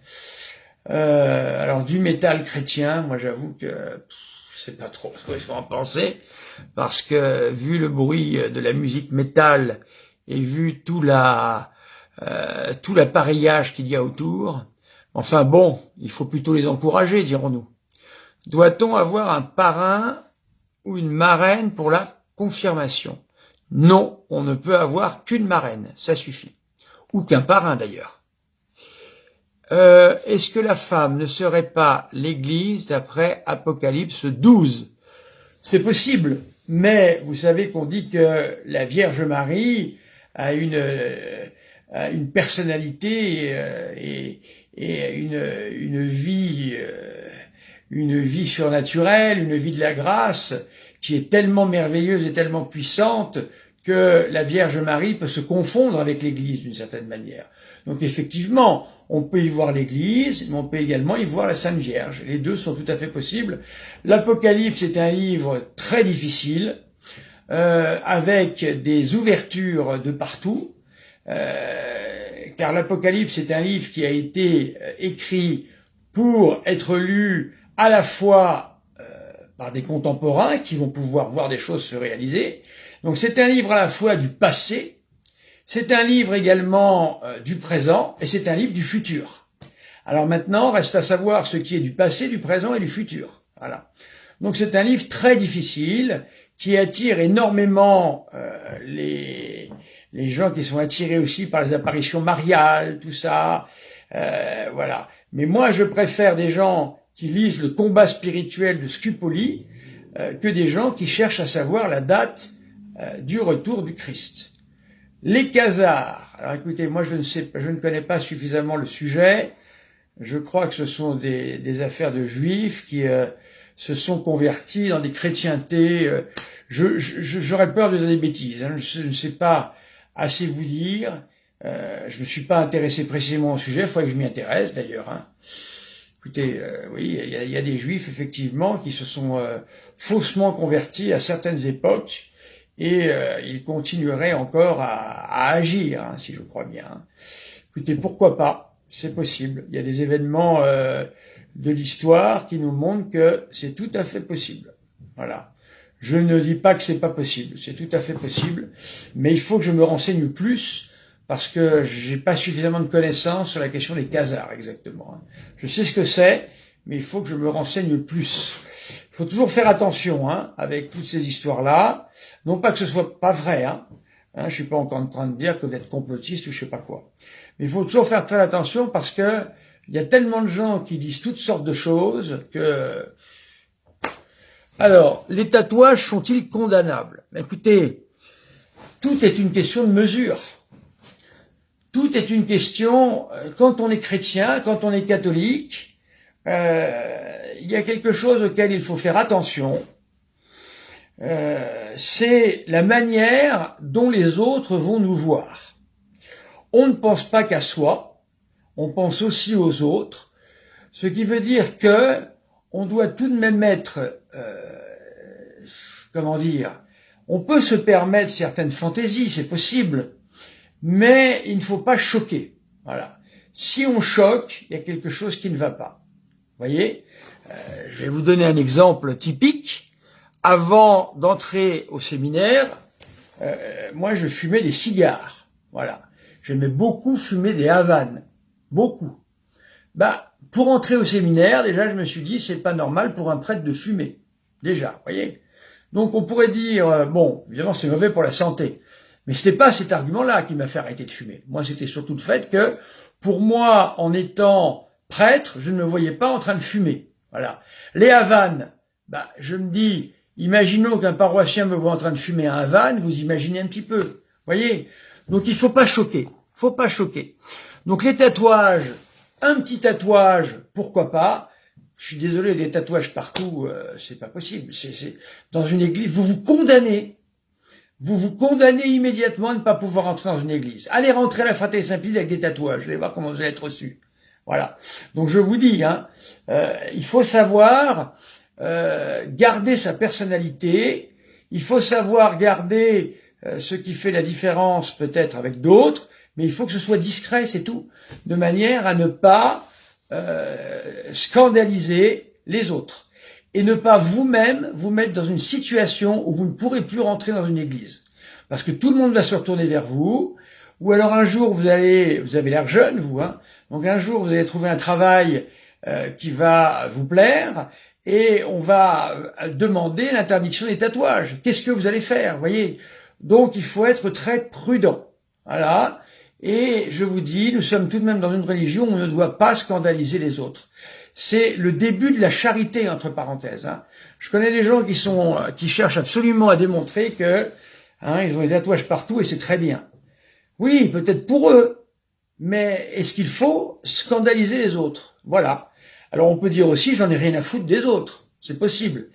Alors, du métal chrétien, moi, j'avoue que je sais pas trop ce qu'il faut en penser, parce que vu le bruit de la musique métal et vu tout l'appareillage qu'il y a autour, enfin bon, il faut plutôt les encourager, dirons-nous. Doit-on avoir un parrain ou une marraine pour la confirmation? Non, on ne peut avoir qu'une marraine, ça suffit. Ou qu'un parrain d'ailleurs. Est-ce que la femme ne serait pas l'Église d'après Apocalypse 12? C'est possible, mais vous savez qu'on dit que la Vierge Marie a une personnalité et une vie surnaturelle, une vie de la grâce qui est tellement merveilleuse et tellement puissante que la Vierge Marie peut se confondre avec l'Église d'une certaine manière. Donc effectivement, on peut y voir l'Église, mais on peut également y voir la Sainte Vierge. Les deux sont tout à fait possibles. L'Apocalypse est un livre très difficile, avec des ouvertures de partout, car l'Apocalypse est un livre qui a été écrit pour être lu à la fois par des contemporains qui vont pouvoir voir des choses se réaliser. Donc c'est un livre à la fois du passé, c'est un livre également du présent, et c'est un livre du futur. Alors maintenant, reste à savoir ce qui est du passé, du présent et du futur. Voilà. Donc c'est un livre très difficile, qui attire énormément les gens qui sont attirés aussi par les apparitions mariales, tout ça. Voilà. Mais moi, je préfère des gens qui lisent le combat spirituel de Scupoli que des gens qui cherchent à savoir la date du retour du Christ. Les Khazars. Alors écoutez, moi je ne connais pas suffisamment le sujet. Je crois que ce sont des affaires de juifs qui se sont convertis dans des chrétientés. J'aurais peur de dire des bêtises. Hein. Je ne sais pas assez vous dire. Je me suis pas intéressé précisément au sujet. Il faudrait que je m'y intéresse d'ailleurs. Hein. Écoutez, oui, il y a des juifs effectivement qui se sont faussement convertis à certaines époques et ils continueraient encore à agir, hein, si je crois bien. Hein. Écoutez, pourquoi pas? C'est possible. Il y a des événements de l'histoire qui nous montrent que c'est tout à fait possible. Voilà. Je ne dis pas que c'est pas possible, c'est tout à fait possible, mais il faut que je me renseigne plus parce que j'ai pas suffisamment de connaissances sur la question des Khazars exactement. Je sais ce que c'est, mais il faut que je me renseigne plus. Il faut toujours faire attention avec toutes ces histoires-là, non pas que ce soit pas vrai. Je suis pas encore en train de dire que vous êtes complotiste ou je sais pas quoi. Mais il faut toujours faire très attention parce que il y a tellement de gens qui disent toutes sortes de choses que... Alors, les tatouages sont-ils condamnables? Écoutez, tout est une question de mesure. Tout est une question, quand on est chrétien, quand on est catholique, il y a quelque chose auquel il faut faire attention. C'est la manière dont les autres vont nous voir. On ne pense pas qu'à soi, on pense aussi aux autres, ce qui veut dire que on doit tout de même être, comment dire, on peut se permettre certaines fantaisies, c'est possible, mais il ne faut pas choquer. Voilà. Si on choque, il y a quelque chose qui ne va pas. Vous voyez, je vais vous donner un exemple typique. Avant d'entrer au séminaire, moi je fumais des cigares. Voilà. J'aimais beaucoup fumer des Havanes. Beaucoup. Pour entrer au séminaire, déjà, je me suis dit, c'est pas normal pour un prêtre de fumer. Déjà, vous voyez. Donc, on pourrait dire, bon, évidemment, c'est mauvais pour la santé. Mais c'était pas cet argument-là qui m'a fait arrêter de fumer. Moi, c'était surtout le fait que, pour moi, en étant prêtre, je ne me voyais pas en train de fumer. Voilà. Les Havanes, je me dis, imaginons qu'un paroissien me voit en train de fumer un Havane, vous imaginez un petit peu. Vous voyez. Donc, il faut pas choquer. Faut pas choquer. Donc, les tatouages, un petit tatouage, pourquoi pas? Je suis désolé, des tatouages partout, c'est pas possible. C'est dans une église, vous vous condamnez immédiatement à ne pas pouvoir entrer dans une église. Allez rentrer à la Fraternité Saint-Pie avec des tatouages, allez voir comment vous allez être reçus. Voilà. Donc je vous dis, il faut savoir garder sa personnalité, il faut savoir garder ce qui fait la différence peut-être avec d'autres, mais il faut que ce soit discret, c'est tout, de manière à ne pas scandaliser les autres et ne pas vous-même vous mettre dans une situation où vous ne pourrez plus rentrer dans une église. Parce que tout le monde va se retourner vers vous, ou alors un jour vous avez l'air jeune, vous, donc un jour vous allez trouver un travail qui va vous plaire, et on va demander l'interdiction des tatouages. Qu'est-ce que vous allez faire, vous voyez? Donc il faut être très prudent. Voilà. Et je vous dis, nous sommes tout de même dans une religion où on ne doit pas scandaliser les autres. C'est le début de la charité, entre parenthèses. Je connais des gens qui cherchent absolument à démontrer que ils ont des tatouages partout et c'est très bien. Oui, peut-être pour eux, mais est-ce qu'il faut scandaliser les autres? Voilà. Alors on peut dire aussi, j'en ai rien à foutre des autres. C'est possible.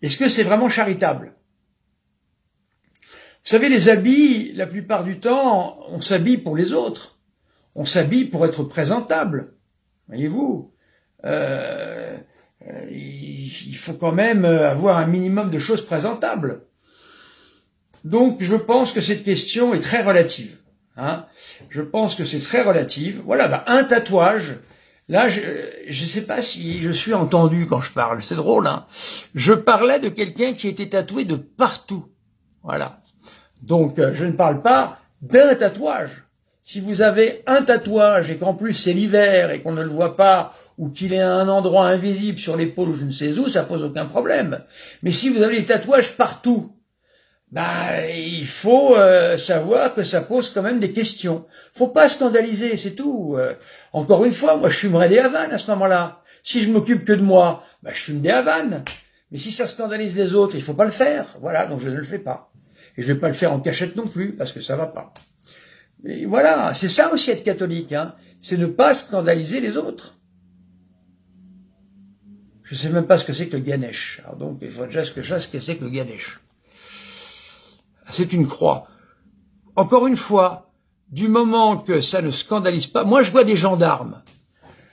Est-ce que c'est vraiment charitable? Vous savez, les habits, la plupart du temps, on s'habille pour les autres. On s'habille pour être présentable. Voyez-vous, il faut quand même avoir un minimum de choses présentables. Donc, je pense que cette question est très relative. Je pense que c'est très relative. Voilà, un tatouage. Là, je ne sais pas si je suis entendu quand je parle. C'est drôle, Je parlais de quelqu'un qui était tatoué de partout. Voilà. Donc, je ne parle pas d'un tatouage. Si vous avez un tatouage et qu'en plus c'est l'hiver et qu'on ne le voit pas ou qu'il est à un endroit invisible sur l'épaule ou je ne sais où, ça pose aucun problème. Mais si vous avez des tatouages partout, il faut savoir que ça pose quand même des questions. Faut pas scandaliser, c'est tout. Encore une fois, moi je fumerais des Havanes à ce moment-là. Si je m'occupe que de moi, je fume des Havanes. Mais si ça scandalise les autres, il faut pas le faire. Voilà, donc je ne le fais pas. Et je vais pas le faire en cachette non plus, parce que ça va pas. Et voilà, c'est ça aussi être catholique, hein. C'est ne pas scandaliser les autres. Je sais même pas ce que c'est que le Ganesh. Alors donc, il faut déjà que je sache ce que c'est que le Ganesh. C'est une croix. Encore une fois, du moment que ça ne scandalise pas, moi je vois des gendarmes.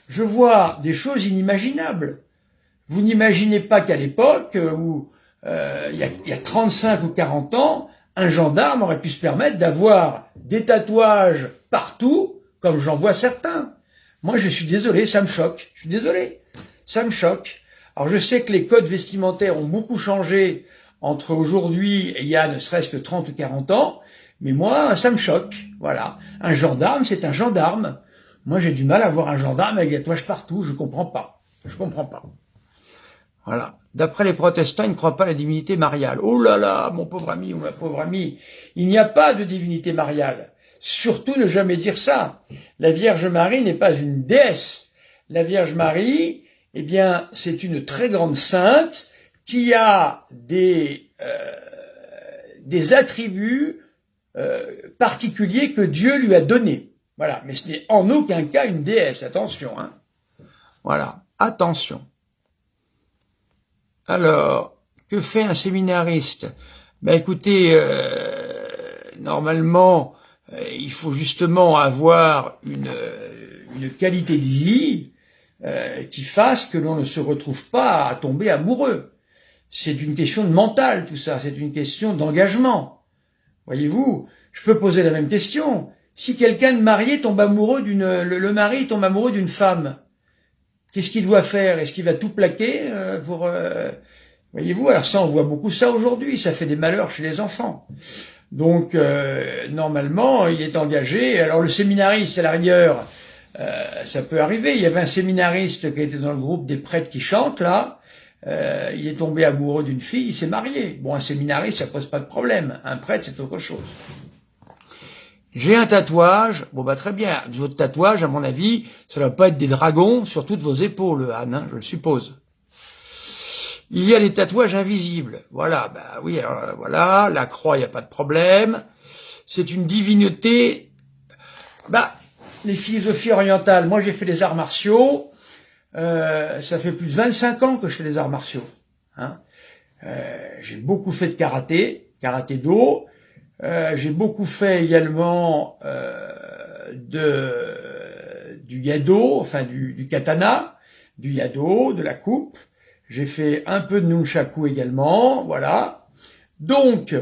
Je vois des choses inimaginables. Vous n'imaginez pas qu'à l'époque où il y a 35 ou 40 ans, un gendarme aurait pu se permettre d'avoir des tatouages partout, comme j'en vois certains. Moi, je suis désolé, ça me choque. Je suis désolé, ça me choque. Alors, je sais que les codes vestimentaires ont beaucoup changé entre aujourd'hui et il y a ne serait-ce que 30 ou 40 ans, mais moi, ça me choque. Voilà. Un gendarme, c'est un gendarme. Moi, j'ai du mal à voir un gendarme avec des tatouages partout. Je comprends pas. Je comprends pas. Voilà. D'après les protestants, ils ne croient pas à la divinité mariale. Oh là là, mon pauvre ami ou ma pauvre amie, il n'y a pas de divinité mariale. Surtout ne jamais dire ça. La Vierge Marie n'est pas une déesse. La Vierge Marie, eh bien, c'est une très grande sainte qui a des attributs particuliers que Dieu lui a donnés. Voilà. Mais ce n'est en aucun cas une déesse. Attention, hein. Voilà. Attention. Alors, que fait un séminariste? Ben écoutez, normalement, il faut justement avoir une qualité de vie qui fasse que l'on ne se retrouve pas à tomber amoureux. C'est une question de mental, tout ça. C'est une question d'engagement. Voyez-vous, je peux poser la même question. Si quelqu'un de marié tombe amoureux le mari tombe amoureux d'une femme, qu'est-ce qu'il doit faire? Est-ce qu'il va tout plaquer pour... Voyez-vous, alors ça, on voit beaucoup ça aujourd'hui. Ça fait des malheurs chez les enfants. Donc, normalement, il est engagé. Alors, le séminariste, à la rigueur, ça peut arriver. Il y avait un séminariste qui était dans le groupe des prêtres qui chantent, là. Il est tombé amoureux d'une fille, il s'est marié. Bon, un séminariste, ça pose pas de problème. Un prêtre, c'est autre chose. J'ai un tatouage. Bon, bah, très bien. Votre tatouage, à mon avis, ça ne doit pas être des dragons sur toutes vos épaules, Anne, hein, je le suppose. Il y a des tatouages invisibles. Voilà, bah oui, alors voilà, la croix, il n'y a pas de problème. C'est une divinité. Bah, les philosophies orientales, moi j'ai fait des arts martiaux. Ça fait plus de 25 ans que je fais des arts martiaux. Hein. J'ai beaucoup fait de karaté do. J'ai beaucoup fait également du yado, enfin du katana, du yado, de la coupe. J'ai fait un peu de nunchaku également, voilà. Donc,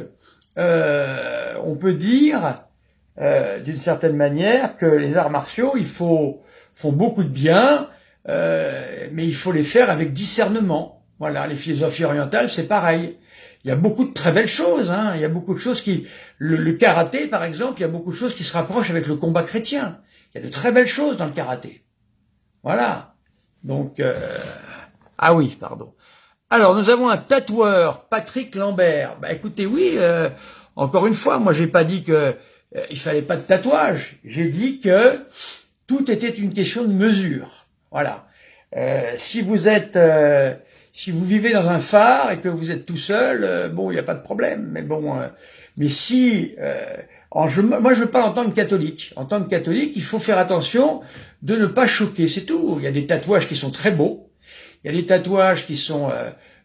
on peut dire, d'une certaine manière, que les arts martiaux, font beaucoup de bien, mais il faut les faire avec discernement. Voilà, les philosophies orientales, c'est pareil. Il y a beaucoup de très belles choses, hein. Il y a beaucoup de choses qui... Le karaté, par exemple, il y a beaucoup de choses qui se rapprochent avec le combat chrétien. Il y a de très belles choses dans le karaté. Voilà. Donc... Ah oui, pardon. Alors, nous avons un tatoueur, Patrick Lambert. Bah écoutez, oui, encore une fois, moi j'ai pas dit que il fallait pas de tatouage. J'ai dit que tout était une question de mesure. Voilà. Si vous vivez dans un phare et que vous êtes tout seul, bon, il n'y a pas de problème. Mais bon, mais si, moi je parle en tant que catholique. En tant que catholique, il faut faire attention de ne pas choquer, c'est tout. Il y a des tatouages qui sont très beaux. Il y a des tatouages qui sont...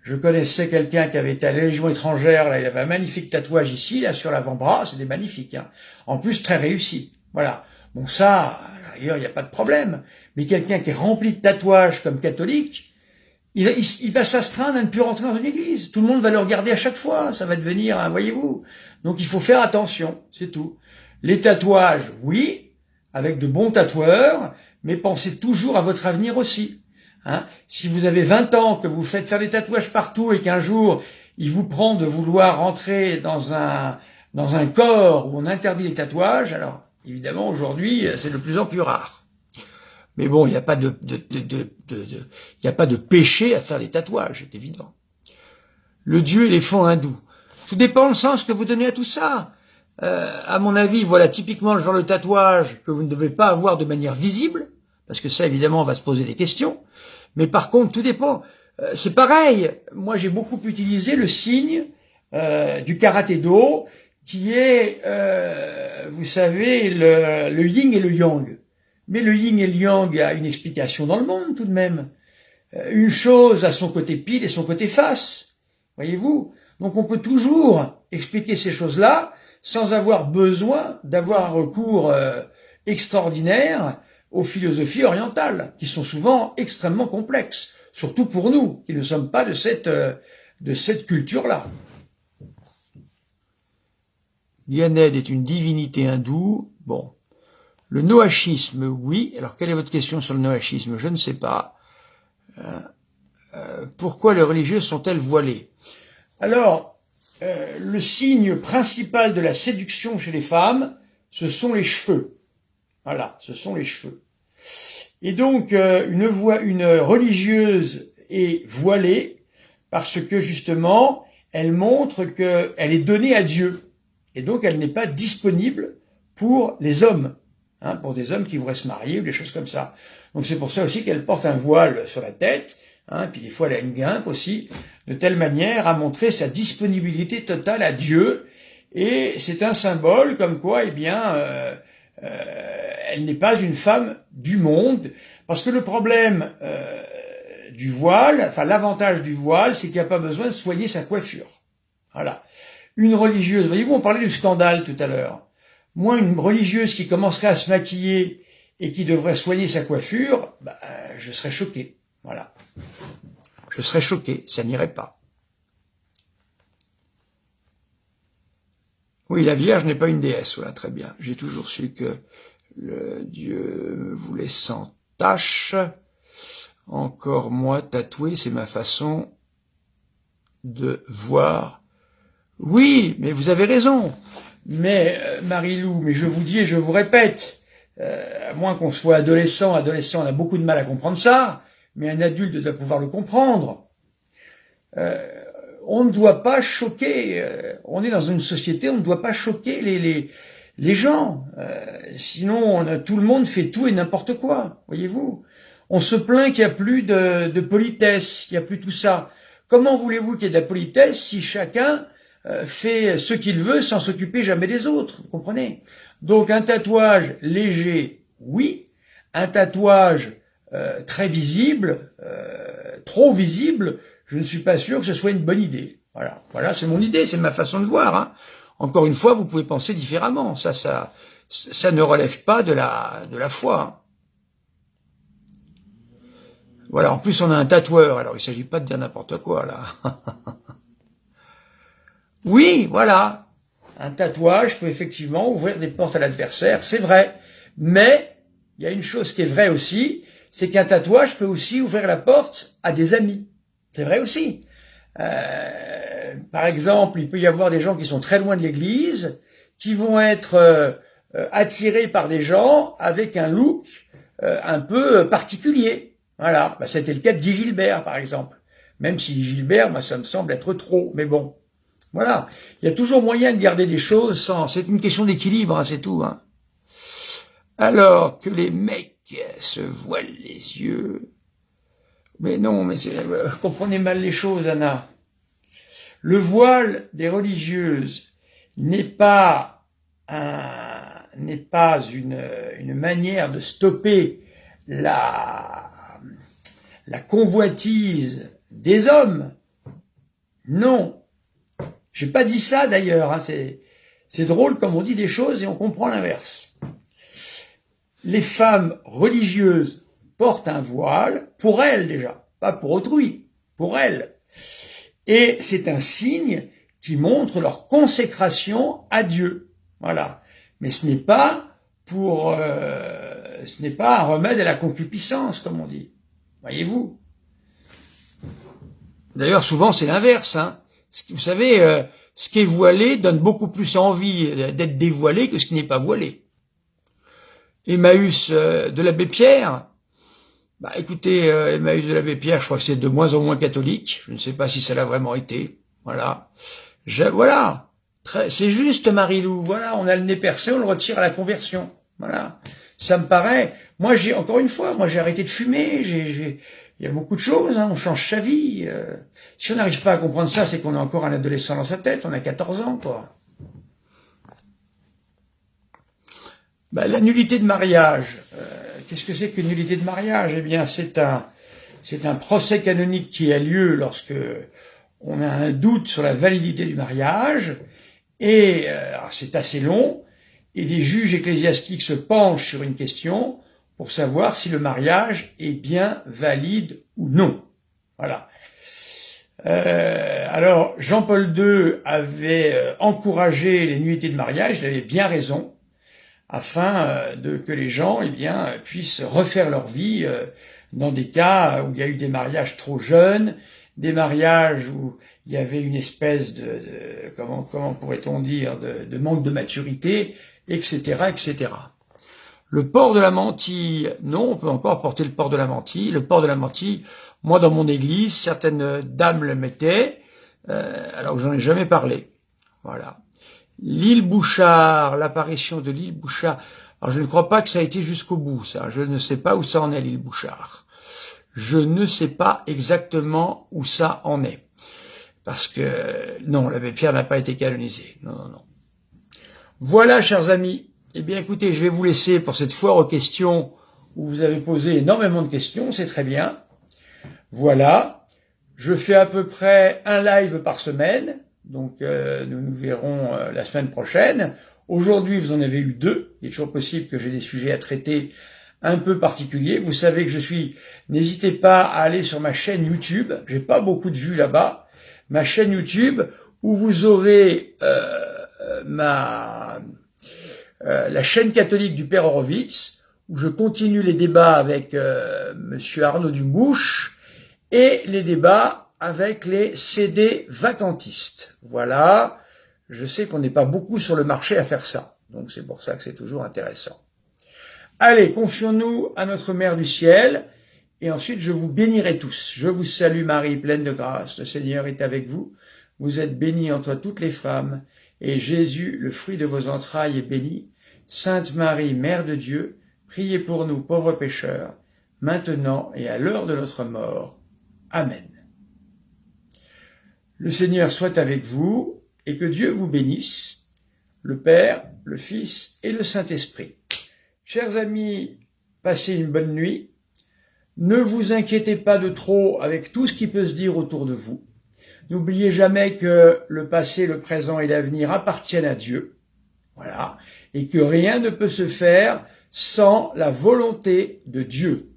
je connaissais quelqu'un qui avait été à la Légion étrangère, là, il avait un magnifique tatouage ici, là, sur l'avant-bras, c'est des magnifiques, hein. En plus, très réussi. Voilà. Bon, ça, d'ailleurs, il n'y a pas de problème. Mais quelqu'un qui est rempli de tatouages comme catholique, il va s'astreindre à ne plus rentrer dans une église. Tout le monde va le regarder à chaque fois. Ça va devenir, hein, voyez-vous. Donc, il faut faire attention, c'est tout. Les tatouages, oui, avec de bons tatoueurs, mais pensez toujours à votre avenir aussi. Hein, si vous avez 20 ans, que vous faites faire des tatouages partout et qu'un jour, il vous prend de vouloir rentrer dans un corps où on interdit les tatouages, alors, évidemment, aujourd'hui, c'est de plus en plus rare. Mais bon, il n'y a pas de péché à faire des tatouages, c'est évident. Le Dieu et les fonds hindous. Tout dépend le sens que vous donnez à tout ça. À mon avis, voilà typiquement le genre de tatouage que vous ne devez pas avoir de manière visible, parce que ça, évidemment, on va se poser des questions. Mais par contre, tout dépend. C'est pareil. Moi, j'ai beaucoup utilisé le signe du karaté-do, qui est, vous savez, le yin et le yang. Mais le yin et le yang a une explication dans le monde tout de même. Une chose a son côté pile et son côté face, voyez-vous. Donc on peut toujours expliquer ces choses-là sans avoir besoin d'avoir un recours extraordinaire aux philosophies orientales, qui sont souvent extrêmement complexes, surtout pour nous, qui ne sommes pas de cette culture-là. Ganed est une divinité hindoue. Bon. Le noachisme, oui. Alors, quelle est votre question sur le noachisme? Je ne sais pas. Pourquoi les religieuses sont-elles voilées? Alors, le signe principal de la séduction chez les femmes, ce sont les cheveux. Voilà, ce sont les cheveux. Et donc, une religieuse est voilée parce que, justement, elle montre qu'elle est donnée à Dieu. Et donc, elle n'est pas disponible pour les hommes, hein, pour des hommes qui voudraient se marier ou des choses comme ça. Donc, c'est pour ça aussi qu'elle porte un voile sur la tête, hein, puis des fois, elle a une guimpe aussi, de telle manière à montrer sa disponibilité totale à Dieu. Et c'est un symbole comme quoi, eh bien, elle n'est pas une femme du monde, parce que le problème du voile, enfin l'avantage du voile, c'est qu'il n'y a pas besoin de soigner sa coiffure. Voilà. Une religieuse, voyez-vous, on parlait du scandale tout à l'heure. Moi, une religieuse qui commencerait à se maquiller et qui devrait soigner sa coiffure, je serais choqué. Voilà. Je serais choqué, ça n'irait pas. Oui, la Vierge n'est pas une déesse, voilà, très bien. J'ai toujours su que le Dieu me voulait sans tache. Encore moi, tatoué, c'est ma façon de voir. Oui, mais vous avez raison. Mais, Marie-Lou, mais je vous dis et je vous répète, à moins qu'on soit adolescent, on a beaucoup de mal à comprendre ça, mais un adulte doit pouvoir le comprendre. On ne doit pas choquer, on est dans une société, on ne doit pas choquer les gens. Sinon, tout le monde fait tout et n'importe quoi, voyez-vous. On se plaint qu'il n'y a plus de politesse, qu'il n'y a plus tout ça. Comment voulez-vous qu'il y ait de la politesse si chacun fait ce qu'il veut sans s'occuper jamais des autres, vous comprenez? Donc un tatouage léger, oui. Un tatouage très visible, trop visible, je ne suis pas sûr que ce soit une bonne idée. Voilà, voilà, c'est mon idée, c'est ma façon de voir. Hein. Encore une fois, vous pouvez penser différemment. Ça ne relève pas de la foi. Hein. Voilà, en plus on a un tatoueur, alors il ne s'agit pas de dire n'importe quoi là. Oui, voilà, un tatouage peut effectivement ouvrir des portes à l'adversaire, c'est vrai. Mais il y a une chose qui est vraie aussi, c'est qu'un tatouage peut aussi ouvrir la porte à des amis. C'est vrai aussi. Par exemple, il peut y avoir des gens qui sont très loin de l'église, qui vont être attirés par des gens avec un look un peu particulier. Voilà, c'était le cas de Guy Gilbert, par exemple. Même si Gilbert, moi, ça me semble être trop, mais bon. Voilà, il y a toujours moyen de garder des choses sans... C'est une question d'équilibre, hein, c'est tout. Hein. Alors que les mecs se voilent les yeux... Mais non, mais vous comprenez mal les choses, Anna. Le voile des religieuses n'est pas une manière de stopper la convoitise des hommes. Non. J'ai pas dit ça d'ailleurs. Hein. C'est drôle comme on dit des choses et on comprend l'inverse. Les femmes religieuses portent un voile pour elles déjà, pas pour autrui, pour elles. Et c'est un signe qui montre leur consécration à Dieu. Voilà. Mais ce n'est pas ce n'est pas un remède à la concupiscence, comme on dit. Voyez-vous. D'ailleurs, souvent c'est l'inverse. Hein. Vous savez, ce qui est voilé donne beaucoup plus envie d'être dévoilé que ce qui n'est pas voilé. Emmaüs de l'abbé Pierre. Écoutez, Emmaüs de l'abbé Pierre, je crois que c'est de moins en moins catholique. Je ne sais pas si ça l'a vraiment été. Voilà. Voilà. C'est juste, Marie-Lou. Voilà, on a le nez percé, on le retire à la conversion. Voilà. Ça me paraît... Moi, encore une fois, j'ai arrêté de fumer. Il y a beaucoup de choses, hein, on change sa vie. Si on n'arrive pas à comprendre ça, c'est qu'on est encore un adolescent dans sa tête. On a 14 ans, quoi. La nullité de mariage, qu'est-ce que c'est qu'une nullité de mariage? Eh bien, c'est un procès canonique qui a lieu lorsque on a un doute sur la validité du mariage, et c'est assez long, et des juges ecclésiastiques se penchent sur une question pour savoir si le mariage est bien valide ou non. Voilà. Alors, Jean-Paul II avait encouragé les nullités de mariage, il avait bien raison, afin que les gens puissent refaire leur vie dans des cas où il y a eu des mariages trop jeunes, des mariages où il y avait une espèce comment pourrait-on dire, de manque de maturité, etc., etc. Le port de la mantille, non, on peut encore porter le port de la mantille. Le port de la mantille, moi dans mon église, certaines dames le mettaient, alors que j'en ai jamais parlé. Voilà. L'île Bouchard, l'apparition de l'île Bouchard. Alors je ne crois pas que ça a été jusqu'au bout, ça. Je ne sais pas où ça en est, l'île Bouchard. Je ne sais pas exactement où ça en est. Parce que, non, l'abbé Pierre n'a pas été canonisé. Non, non, non. Voilà, chers amis. Eh bien, écoutez, je vais vous laisser pour cette foire aux questions où vous avez posé énormément de questions. C'est très bien. Voilà. Je fais à peu près un live par semaine. Donc, nous nous verrons la semaine prochaine. Aujourd'hui, vous en avez eu 2. Il est toujours possible que j'ai des sujets à traiter un peu particuliers. Vous savez que n'hésitez pas à aller sur ma chaîne YouTube. J'ai pas beaucoup de vues là-bas. Ma chaîne YouTube où vous aurez la chaîne catholique du Père Horowitz, où je continue les débats avec Monsieur Arnaud Dumouche et les débats avec les CD vacantistes. Voilà, je sais qu'on n'est pas beaucoup sur le marché à faire ça, donc c'est pour ça que c'est toujours intéressant. Allez, confions-nous à notre Mère du ciel, et ensuite je vous bénirai tous. Je vous salue Marie, pleine de grâce, le Seigneur est avec vous. Vous êtes bénie entre toutes les femmes, et Jésus, le fruit de vos entrailles, est béni. Sainte Marie, Mère de Dieu, priez pour nous pauvres pécheurs, maintenant et à l'heure de notre mort. Amen. Le Seigneur soit avec vous, et que Dieu vous bénisse, le Père, le Fils et le Saint-Esprit. Chers amis, passez une bonne nuit. Ne vous inquiétez pas de trop avec tout ce qui peut se dire autour de vous. N'oubliez jamais que le passé, le présent et l'avenir appartiennent à Dieu. Voilà. Et que rien ne peut se faire sans la volonté de Dieu.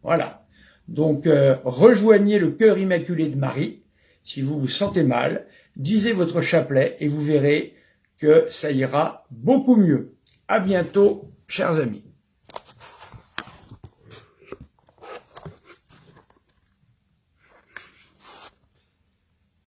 Voilà. Donc, rejoignez le cœur immaculé de Marie. Si vous vous sentez mal, disez votre chapelet et vous verrez que ça ira beaucoup mieux. À bientôt, chers amis.